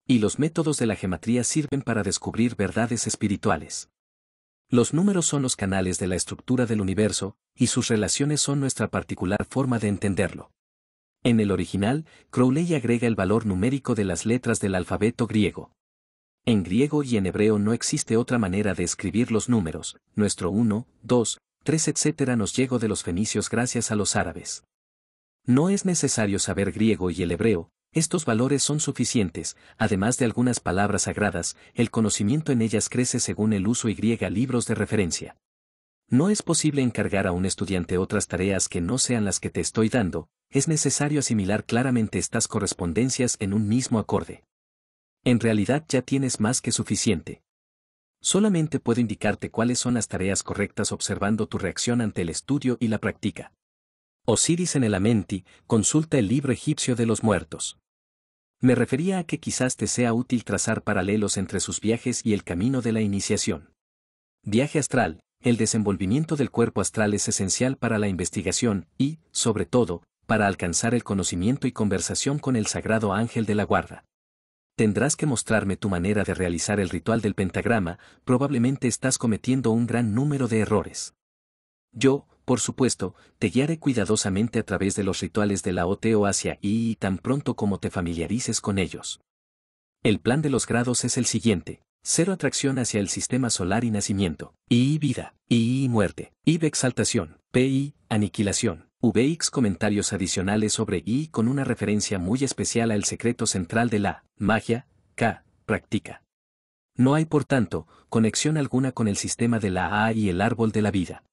Y los métodos de la gematría sirven para descubrir verdades espirituales. Los números son los canales de la estructura del universo, y sus relaciones son nuestra particular forma de entenderlo. En el original, Crowley agrega el valor numérico de las letras del alfabeto griego. En griego y en hebreo no existe otra manera de escribir los números, nuestro 1, 2, 3 etc. nos llegó de los fenicios gracias a los árabes. No es necesario saber griego y el hebreo, estos valores son suficientes, además de algunas palabras sagradas, el conocimiento en ellas crece según el uso y libros de referencia. No es posible encargar a un estudiante otras tareas que no sean las que te estoy dando, es necesario asimilar claramente estas correspondencias en un mismo acorde. En realidad ya tienes más que suficiente. Solamente puedo indicarte cuáles son las tareas correctas observando tu reacción ante el estudio y la práctica. Osiris en el Amenti, consulta el libro egipcio de los muertos. Me refería a que quizás te sea útil trazar paralelos entre sus viajes y el camino de la iniciación. Viaje astral, el desenvolvimiento del cuerpo astral es esencial para la investigación y, sobre todo, para alcanzar el conocimiento y conversación con el sagrado ángel de la guarda. Tendrás que mostrarme tu manera de realizar el ritual del pentagrama, probablemente estás cometiendo un gran número de errores. Yo, por supuesto, te guiaré cuidadosamente a través de los rituales de la OTO hacia y tan pronto como te familiarices con ellos. El plan de los grados es el siguiente: 0 atracción hacia el sistema solar y nacimiento, I vida, I muerte, I exaltación, PI aniquilación, VX comentarios adicionales sobre I con una referencia muy especial al secreto central de la magia, K, práctica. No hay por tanto, conexión alguna con el sistema de la A y el árbol de la vida.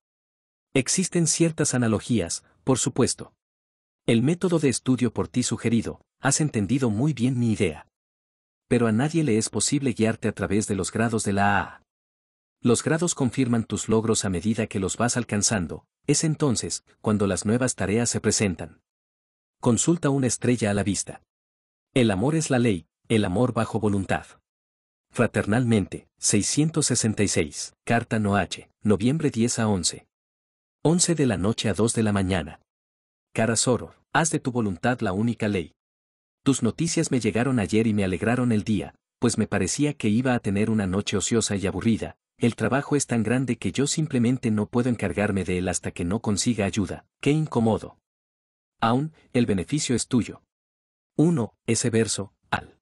Existen ciertas analogías, por supuesto. El método de estudio por ti sugerido, has entendido muy bien mi idea. Pero a nadie le es posible guiarte a través de los grados de la A. Los grados confirman tus logros a medida que los vas alcanzando, es entonces, cuando las nuevas tareas se presentan. Consulta una estrella a la vista. El amor es la ley, el amor bajo voluntad. Fraternalmente, 666, Carta Noache, noviembre 10 a 11. 11 de la noche a 2 de la mañana. Cara Soror, haz de tu voluntad la única ley. Tus noticias me llegaron ayer y me alegraron el día, pues me parecía que iba a tener una noche ociosa y aburrida. El trabajo es tan grande que yo simplemente no puedo encargarme de él hasta que no consiga ayuda. ¡Qué incómodo! Aún, el beneficio es tuyo. 1. Ese verso, al.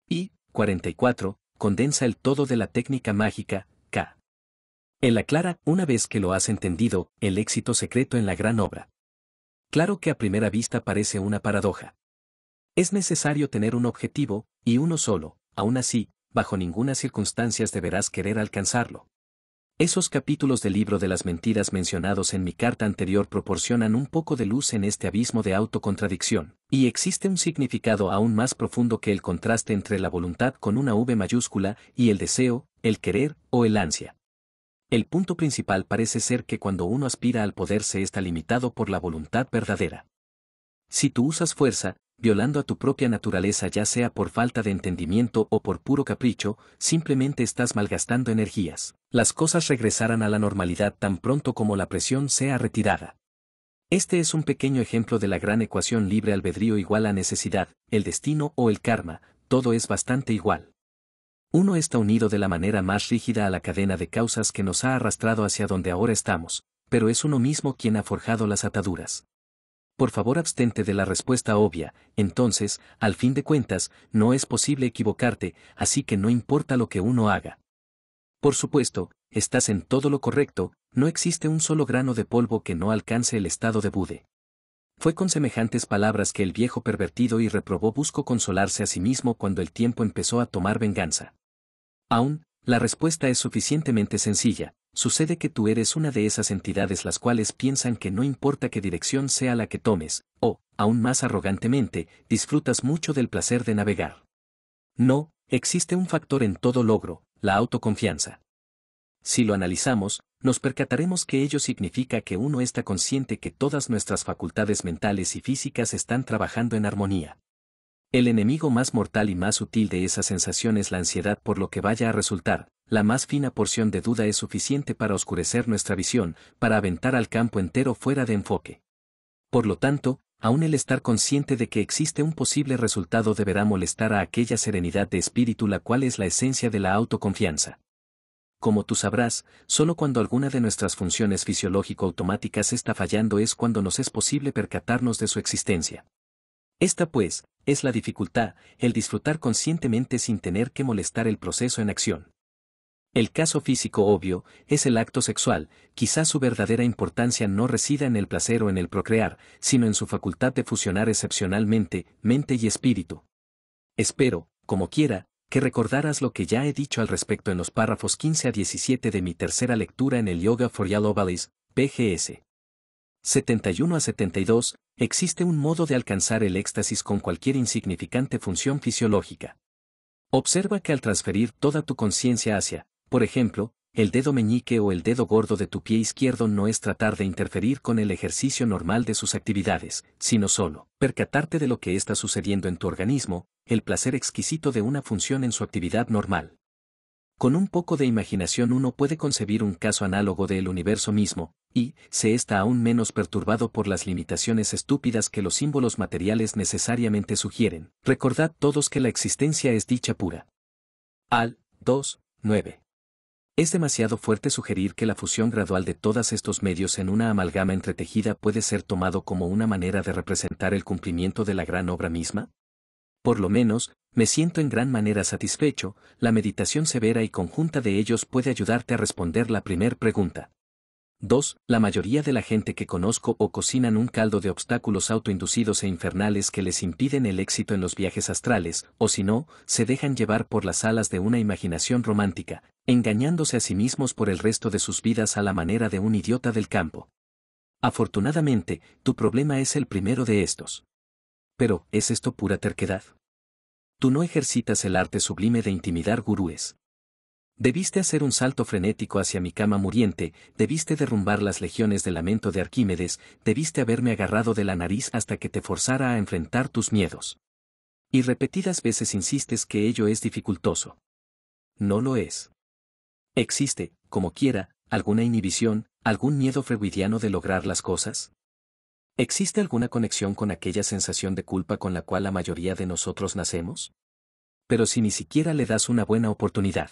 Y, 44, condensa el todo de la técnica mágica, K. Él aclara, una vez que lo has entendido, el éxito secreto en la gran obra. Claro que a primera vista parece una paradoja. Es necesario tener un objetivo, y uno solo, aún así, bajo ninguna circunstancia deberás querer alcanzarlo. Esos capítulos del libro de las mentiras mencionados en mi carta anterior proporcionan un poco de luz en este abismo de autocontradicción, y existe un significado aún más profundo que el contraste entre la voluntad con una V mayúscula y el deseo, el querer o el ansia. El punto principal parece ser que cuando uno aspira al poder se está limitado por la voluntad verdadera. Si tú usas fuerza, violando a tu propia naturaleza ya sea por falta de entendimiento o por puro capricho, simplemente estás malgastando energías. Las cosas regresarán a la normalidad tan pronto como la presión sea retirada. Este es un pequeño ejemplo de la gran ecuación libre albedrío igual a necesidad, el destino o el karma, todo es bastante igual. Uno está unido de la manera más rígida a la cadena de causas que nos ha arrastrado hacia donde ahora estamos, pero es uno mismo quien ha forjado las ataduras. Por favor abstente de la respuesta obvia, entonces, al fin de cuentas, no es posible equivocarte, así que no importa lo que uno haga. Por supuesto, estás en todo lo correcto, no existe un solo grano de polvo que no alcance el estado de Bude. Fue con semejantes palabras que el viejo pervertido y reprobó buscó consolarse a sí mismo cuando el tiempo empezó a tomar venganza. Aún, La respuesta es suficientemente sencilla. Sucede que tú eres una de esas entidades las cuales piensan que no importa qué dirección sea la que tomes, o, aún más arrogantemente, disfrutas mucho del placer de navegar. No, existe un factor en todo logro, la autoconfianza. Si lo analizamos, nos percataremos que ello significa que uno está consciente que todas nuestras facultades mentales y físicas están trabajando en armonía. El enemigo más mortal y más sutil de esa sensación es la ansiedad por lo que vaya a resultar. La más fina porción de duda es suficiente para oscurecer nuestra visión, para aventar al campo entero fuera de enfoque. Por lo tanto, aún el estar consciente de que existe un posible resultado deberá molestar a aquella serenidad de espíritu la cual es la esencia de la autoconfianza. Como tú sabrás, solo cuando alguna de nuestras funciones fisiológico-automáticas está fallando es cuando nos es posible percatarnos de su existencia. Esta pues, es la dificultad, el disfrutar conscientemente sin tener que molestar el proceso en acción. El caso físico obvio es el acto sexual, quizás su verdadera importancia no resida en el placer o en el procrear, sino en su facultad de fusionar excepcionalmente mente y espíritu. Espero, como quiera, que recordaras lo que ya he dicho al respecto en los párrafos 15 a 17 de mi tercera lectura en el Yoga for Yellow Bellies, PGS. 71 a 72, existe un modo de alcanzar el éxtasis con cualquier insignificante función fisiológica. Observa que al transferir toda tu conciencia hacia, por ejemplo, el dedo meñique o el dedo gordo de tu pie izquierdo no es tratar de interferir con el ejercicio normal de sus actividades, sino solo percatarte de lo que está sucediendo en tu organismo, el placer exquisito de una función en su actividad normal. Con un poco de imaginación uno puede concebir un caso análogo del universo mismo, y se está aún menos perturbado por las limitaciones estúpidas que los símbolos materiales necesariamente sugieren. Recordad todos que la existencia es dicha pura. Al 2:9. Es demasiado fuerte sugerir que la fusión gradual de todos estos medios en una amalgama entretejida puede ser tomado como una manera de representar el cumplimiento de la gran obra misma. Por lo menos, me siento en gran manera satisfecho, la meditación severa y conjunta de ellos puede ayudarte a responder la primer pregunta. 2. La mayoría de la gente que conozco o cocinan un caldo de obstáculos autoinducidos e infernales que les impiden el éxito en los viajes astrales, o si no, se dejan llevar por las alas de una imaginación romántica, engañándose a sí mismos por el resto de sus vidas a la manera de un idiota del campo. Afortunadamente, tu problema es el primero de estos. Pero, ¿es esto pura terquedad? Tú no ejercitas el arte sublime de intimidar gurúes. Debiste hacer un salto frenético hacia mi cama muriente, debiste derrumbar las legiones de lamento de Arquímedes, debiste haberme agarrado de la nariz hasta que te forzara a enfrentar tus miedos. Y repetidas veces insistes que ello es dificultoso. No lo es. ¿Existe, como quiera, alguna inhibición, algún miedo freudiano de lograr las cosas? ¿Existe alguna conexión con aquella sensación de culpa con la cual la mayoría de nosotros nacemos? Pero si ni siquiera le das una buena oportunidad.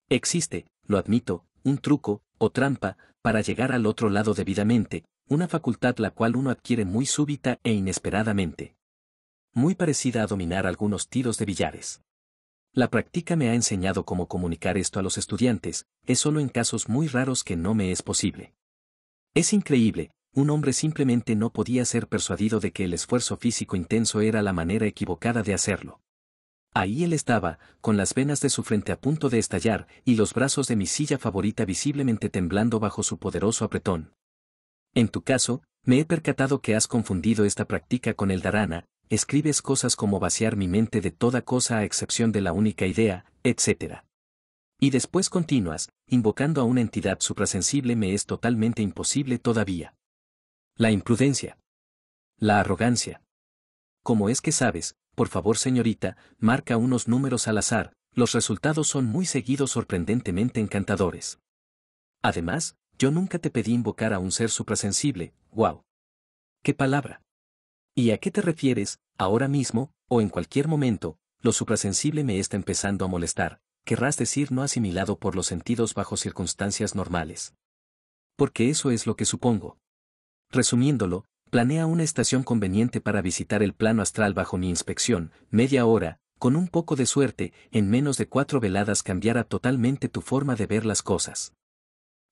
Existe, lo admito, un truco, o trampa, para llegar al otro lado debidamente, una facultad la cual uno adquiere muy súbita e inesperadamente. Muy parecida a dominar algunos tiros de billares. La práctica me ha enseñado cómo comunicar esto a los estudiantes, es solo en casos muy raros que no me es posible. Es increíble, un hombre simplemente no podía ser persuadido de que el esfuerzo físico intenso era la manera equivocada de hacerlo. Ahí él estaba, con las venas de su frente a punto de estallar y los brazos de mi silla favorita visiblemente temblando bajo su poderoso apretón. En tu caso, me he percatado que has confundido esta práctica con el dharana, escribes cosas como vaciar mi mente de toda cosa a excepción de la única idea, etc. Y después continúas, invocando a una entidad suprasensible me es totalmente imposible todavía. La imprudencia. La arrogancia. ¿Cómo es que sabes? Por favor señorita, marca unos números al azar, los resultados son muy seguidos sorprendentemente encantadores. Además, yo nunca te pedí invocar a un ser suprasensible, wow. ¿Qué palabra? ¿Y a qué te refieres, ahora mismo, o en cualquier momento, lo suprasensible me está empezando a molestar, querrás decir no asimilado por los sentidos bajo circunstancias normales? Porque eso es lo que supongo. Resumiéndolo, planea una estación conveniente para visitar el plano astral bajo mi inspección, media hora, con un poco de suerte, en menos de 4 veladas cambiará totalmente tu forma de ver las cosas.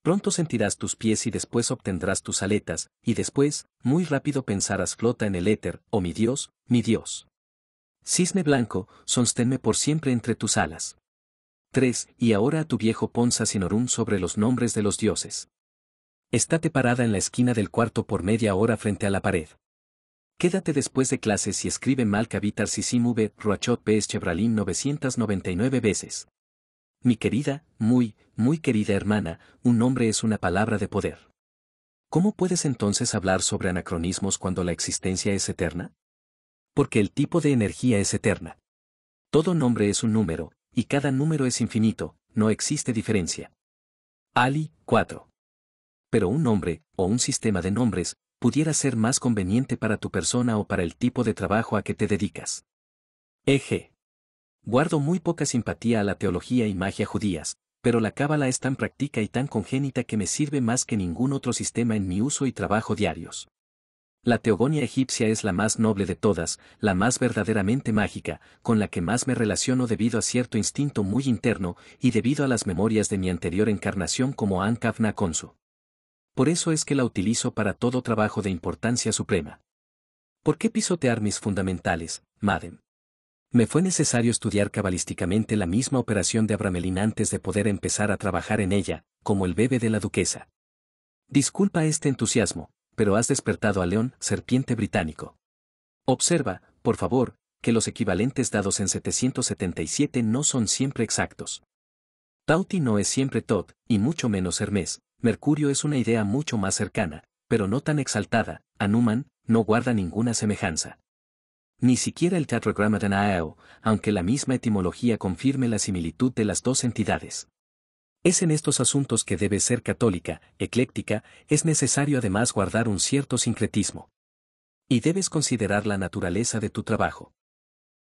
Pronto sentirás tus pies y después obtendrás tus aletas, y después, muy rápido pensarás flota en el éter, oh mi Dios, mi Dios. Cisne blanco, sosténme por siempre entre tus alas. 3. Y ahora a tu viejo Ponza Sinorum sobre los nombres de los dioses. Estate parada en la esquina del cuarto por media hora frente a la pared. Quédate después de clases y escribe Malkavitar Sisimuve Ruachot Ps Chebralim 999 veces. Mi querida, muy querida hermana, un nombre es una palabra de poder. ¿Cómo puedes entonces hablar sobre anacronismos cuando la existencia es eterna? Porque el tipo de energía es eterna. Todo nombre es un número, y cada número es infinito, no existe diferencia. Ali, 4. Pero un nombre, o un sistema de nombres, pudiera ser más conveniente para tu persona o para el tipo de trabajo a que te dedicas. Eg. Guardo muy poca simpatía a la teología y magia judías, pero la cábala es tan práctica y tan congénita que me sirve más que ningún otro sistema en mi uso y trabajo diarios. La teogonía egipcia es la más noble de todas, la más verdaderamente mágica, con la que más me relaciono debido a cierto instinto muy interno y debido a las memorias de mi anterior encarnación como Ankh-Afna Khonsu. Por eso es que la utilizo para todo trabajo de importancia suprema. ¿Por qué pisotear mis fundamentales, Madem? Me fue necesario estudiar cabalísticamente la misma operación de Abramelin antes de poder empezar a trabajar en ella, como el bebé de la duquesa. Disculpa este entusiasmo, pero has despertado a León, serpiente británico. Observa, por favor, que los equivalentes dados en 777 no son siempre exactos. Tauti no es siempre Tot, y mucho menos Hermes. Mercurio es una idea mucho más cercana, pero no tan exaltada. Anuman no guarda ninguna semejanza. Ni siquiera el tetragrama de Naao, aunque la misma etimología confirme la similitud de las dos entidades. Es en estos asuntos que debes ser católica, ecléctica, es necesario además guardar un cierto sincretismo. Y debes considerar la naturaleza de tu trabajo.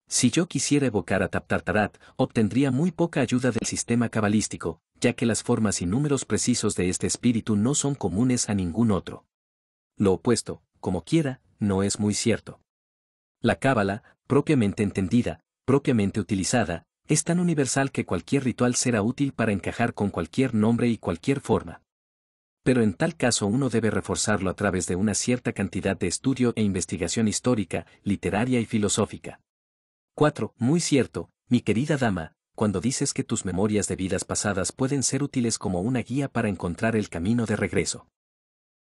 Si yo quisiera evocar a Taptartarat, obtendría muy poca ayuda del sistema cabalístico, ya que las formas y números precisos de este espíritu no son comunes a ningún otro. Lo opuesto, como quiera, no es muy cierto. La cábala, propiamente entendida, propiamente utilizada, es tan universal que cualquier ritual será útil para encajar con cualquier nombre y cualquier forma. Pero en tal caso uno debe reforzarlo a través de una cierta cantidad de estudio e investigación histórica, literaria y filosófica. 4. Muy cierto, mi querida dama, cuando dices que tus memorias de vidas pasadas pueden ser útiles como una guía para encontrar el camino de regreso.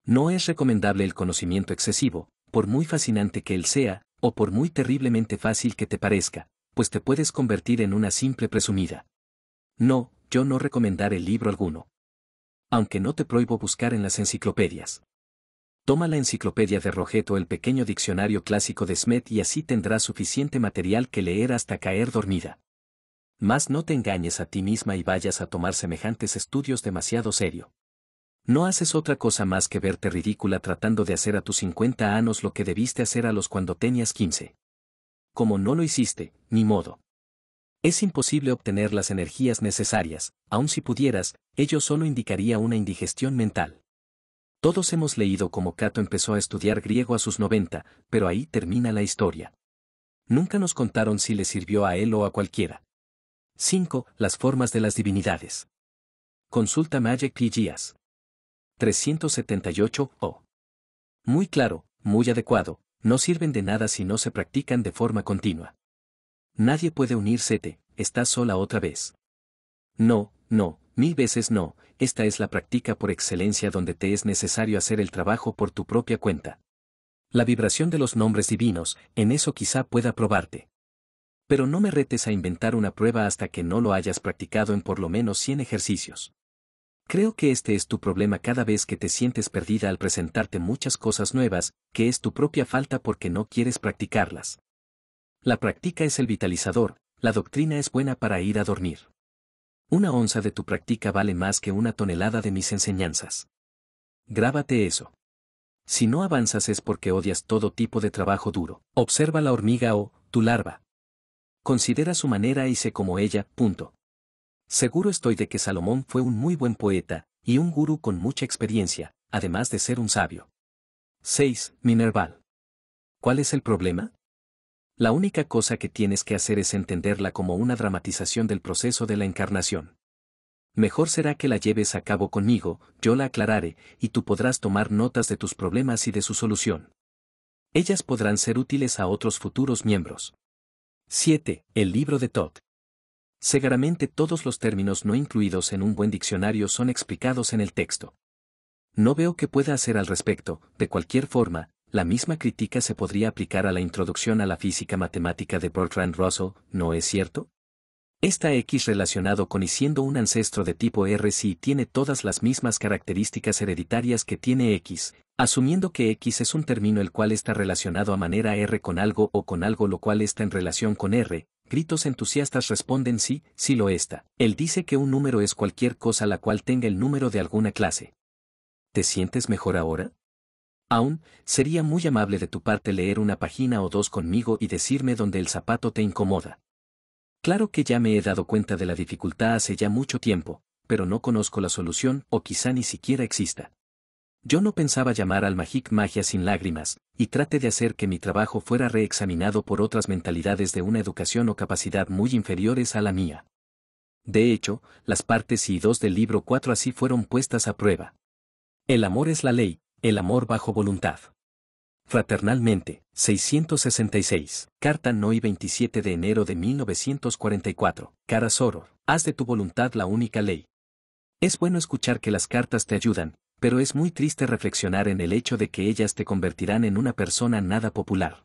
No es recomendable el conocimiento excesivo, por muy fascinante que él sea, o por muy terriblemente fácil que te parezca, pues te puedes convertir en una simple presumida. No, yo no recomendaré libro alguno. Aunque no te prohíbo buscar en las enciclopedias. Toma la enciclopedia de Roget o el pequeño diccionario clásico de Smet y así tendrás suficiente material que leer hasta caer dormida. Mas no te engañes a ti misma y vayas a tomar semejantes estudios demasiado serio. No haces otra cosa más que verte ridícula tratando de hacer a tus 50 años lo que debiste hacer a los cuando tenías 15. Como no lo hiciste, ni modo. Es imposible obtener las energías necesarias, aun si pudieras, ello solo indicaría una indigestión mental. Todos hemos leído cómo Cato empezó a estudiar griego a sus 90, pero ahí termina la historia. Nunca nos contaron si le sirvió a él o a cualquiera. 5. Las formas de las divinidades. Consulta Magic PGS. 378 o. Muy claro, muy adecuado, no sirven de nada si no se practican de forma continua. Nadie puede unírsete, estás sola otra vez. No, 1000 veces no, esta es la práctica por excelencia donde te es necesario hacer el trabajo por tu propia cuenta. La vibración de los nombres divinos, en eso quizá pueda probarte. Pero no me retes a inventar una prueba hasta que no lo hayas practicado en por lo menos 100 ejercicios. Creo que este es tu problema cada vez que te sientes perdida al presentarte muchas cosas nuevas, que es tu propia falta porque no quieres practicarlas. La práctica es el vitalizador, la doctrina es buena para ir a dormir. Una onza de tu práctica vale más que una tonelada de mis enseñanzas. Grábate eso. Si no avanzas es porque odias todo tipo de trabajo duro. Observa la hormiga o, tu larva. Considera su manera y sé como ella, punto. Seguro estoy de que Salomón fue un muy buen poeta, y un gurú con mucha experiencia, además de ser un sabio. 6. Minerval. ¿Cuál es el problema? La única cosa que tienes que hacer es entenderla como una dramatización del proceso de la encarnación. Mejor será que la lleves a cabo conmigo, yo la aclararé, y tú podrás tomar notas de tus problemas y de su solución. Ellas podrán ser útiles a otros futuros miembros. 7. El libro de Tot. Seguramente todos los términos no incluidos en un buen diccionario son explicados en el texto. No veo qué pueda hacer al respecto. De cualquier forma, la misma crítica se podría aplicar a la introducción a la física matemática de Bertrand Russell, ¿no es cierto? Esta X relacionado con y siendo un ancestro de tipo R sí tiene todas las mismas características hereditarias que tiene X, asumiendo que X es un término el cual está relacionado a manera R con algo o con algo lo cual está en relación con R. Gritos entusiastas responden sí, sí lo está. Él dice que un número es cualquier cosa la cual tenga el número de alguna clase. ¿Te sientes mejor ahora? Aún, sería muy amable de tu parte leer una página o dos conmigo y decirme dónde el zapato te incomoda. Claro que ya me he dado cuenta de la dificultad hace ya mucho tiempo, pero no conozco la solución o quizá ni siquiera exista. Yo no pensaba llamar al Magic magia sin lágrimas, y trate de hacer que mi trabajo fuera reexaminado por otras mentalidades de una educación o capacidad muy inferiores a la mía. De hecho, las partes 1 y 2 del libro 4 así fueron puestas a prueba. El amor es la ley, el amor bajo voluntad. Fraternalmente, 666. Carta Noi 27 de enero de 1944. Cara Soror, haz de tu voluntad la única ley. Es bueno escuchar que las cartas te ayudan, pero es muy triste reflexionar en el hecho de que ellas te convertirán en una persona nada popular.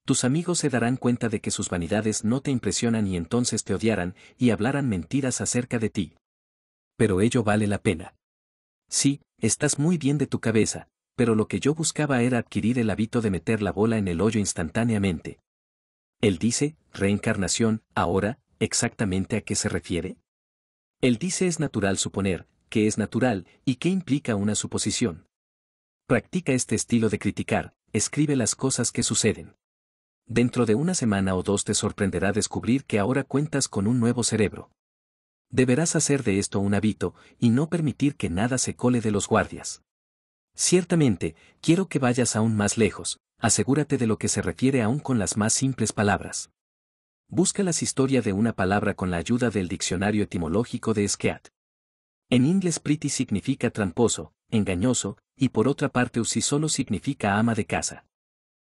Tus amigos se darán cuenta de que sus vanidades no te impresionan y entonces te odiarán y hablarán mentiras acerca de ti. Pero ello vale la pena. Sí, estás muy bien de tu cabeza, pero lo que yo buscaba era adquirir el hábito de meter la bola en el hoyo instantáneamente. Él dice, reencarnación, ahora, ¿exactamente a qué se refiere? Él dice es natural suponer, que es natural, y qué implica una suposición. Practica este estilo de criticar, escribe las cosas que suceden. Dentro de una semana o dos te sorprenderá descubrir que ahora cuentas con un nuevo cerebro. Deberás hacer de esto un hábito, y no permitir que nada se cole de los guardias. Ciertamente, quiero que vayas aún más lejos, asegúrate de lo que se refiere aún con las más simples palabras. Busca las historias de una palabra con la ayuda del diccionario etimológico de Skeat. En inglés pretty significa tramposo, engañoso, y por otra parte usi solo significa ama de casa.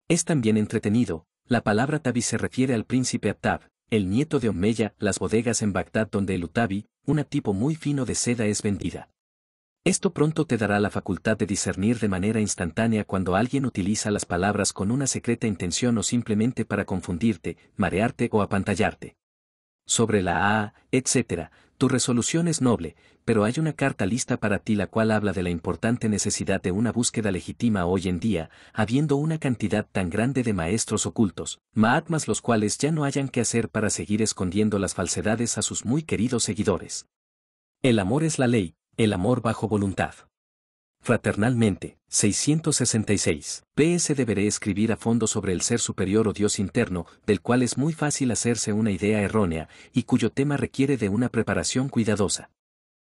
Es también entretenido, la palabra tabi se refiere al príncipe Attab, el nieto de Omeya, las bodegas en Bagdad donde el utabi, un tipo muy fino de seda es vendida. Esto pronto te dará la facultad de discernir de manera instantánea cuando alguien utiliza las palabras con una secreta intención o simplemente para confundirte, marearte o apantallarte. Sobre la A, etc., tu resolución es noble, pero hay una carta lista para ti la cual habla de la importante necesidad de una búsqueda legítima hoy en día, habiendo una cantidad tan grande de maestros ocultos, mahatmas los cuales ya no hayan qué hacer para seguir escondiendo las falsedades a sus muy queridos seguidores. El amor es la ley, el amor bajo voluntad. Fraternalmente, 666. PS deberé escribir a fondo sobre el ser superior o Dios interno, del cual es muy fácil hacerse una idea errónea, y cuyo tema requiere de una preparación cuidadosa.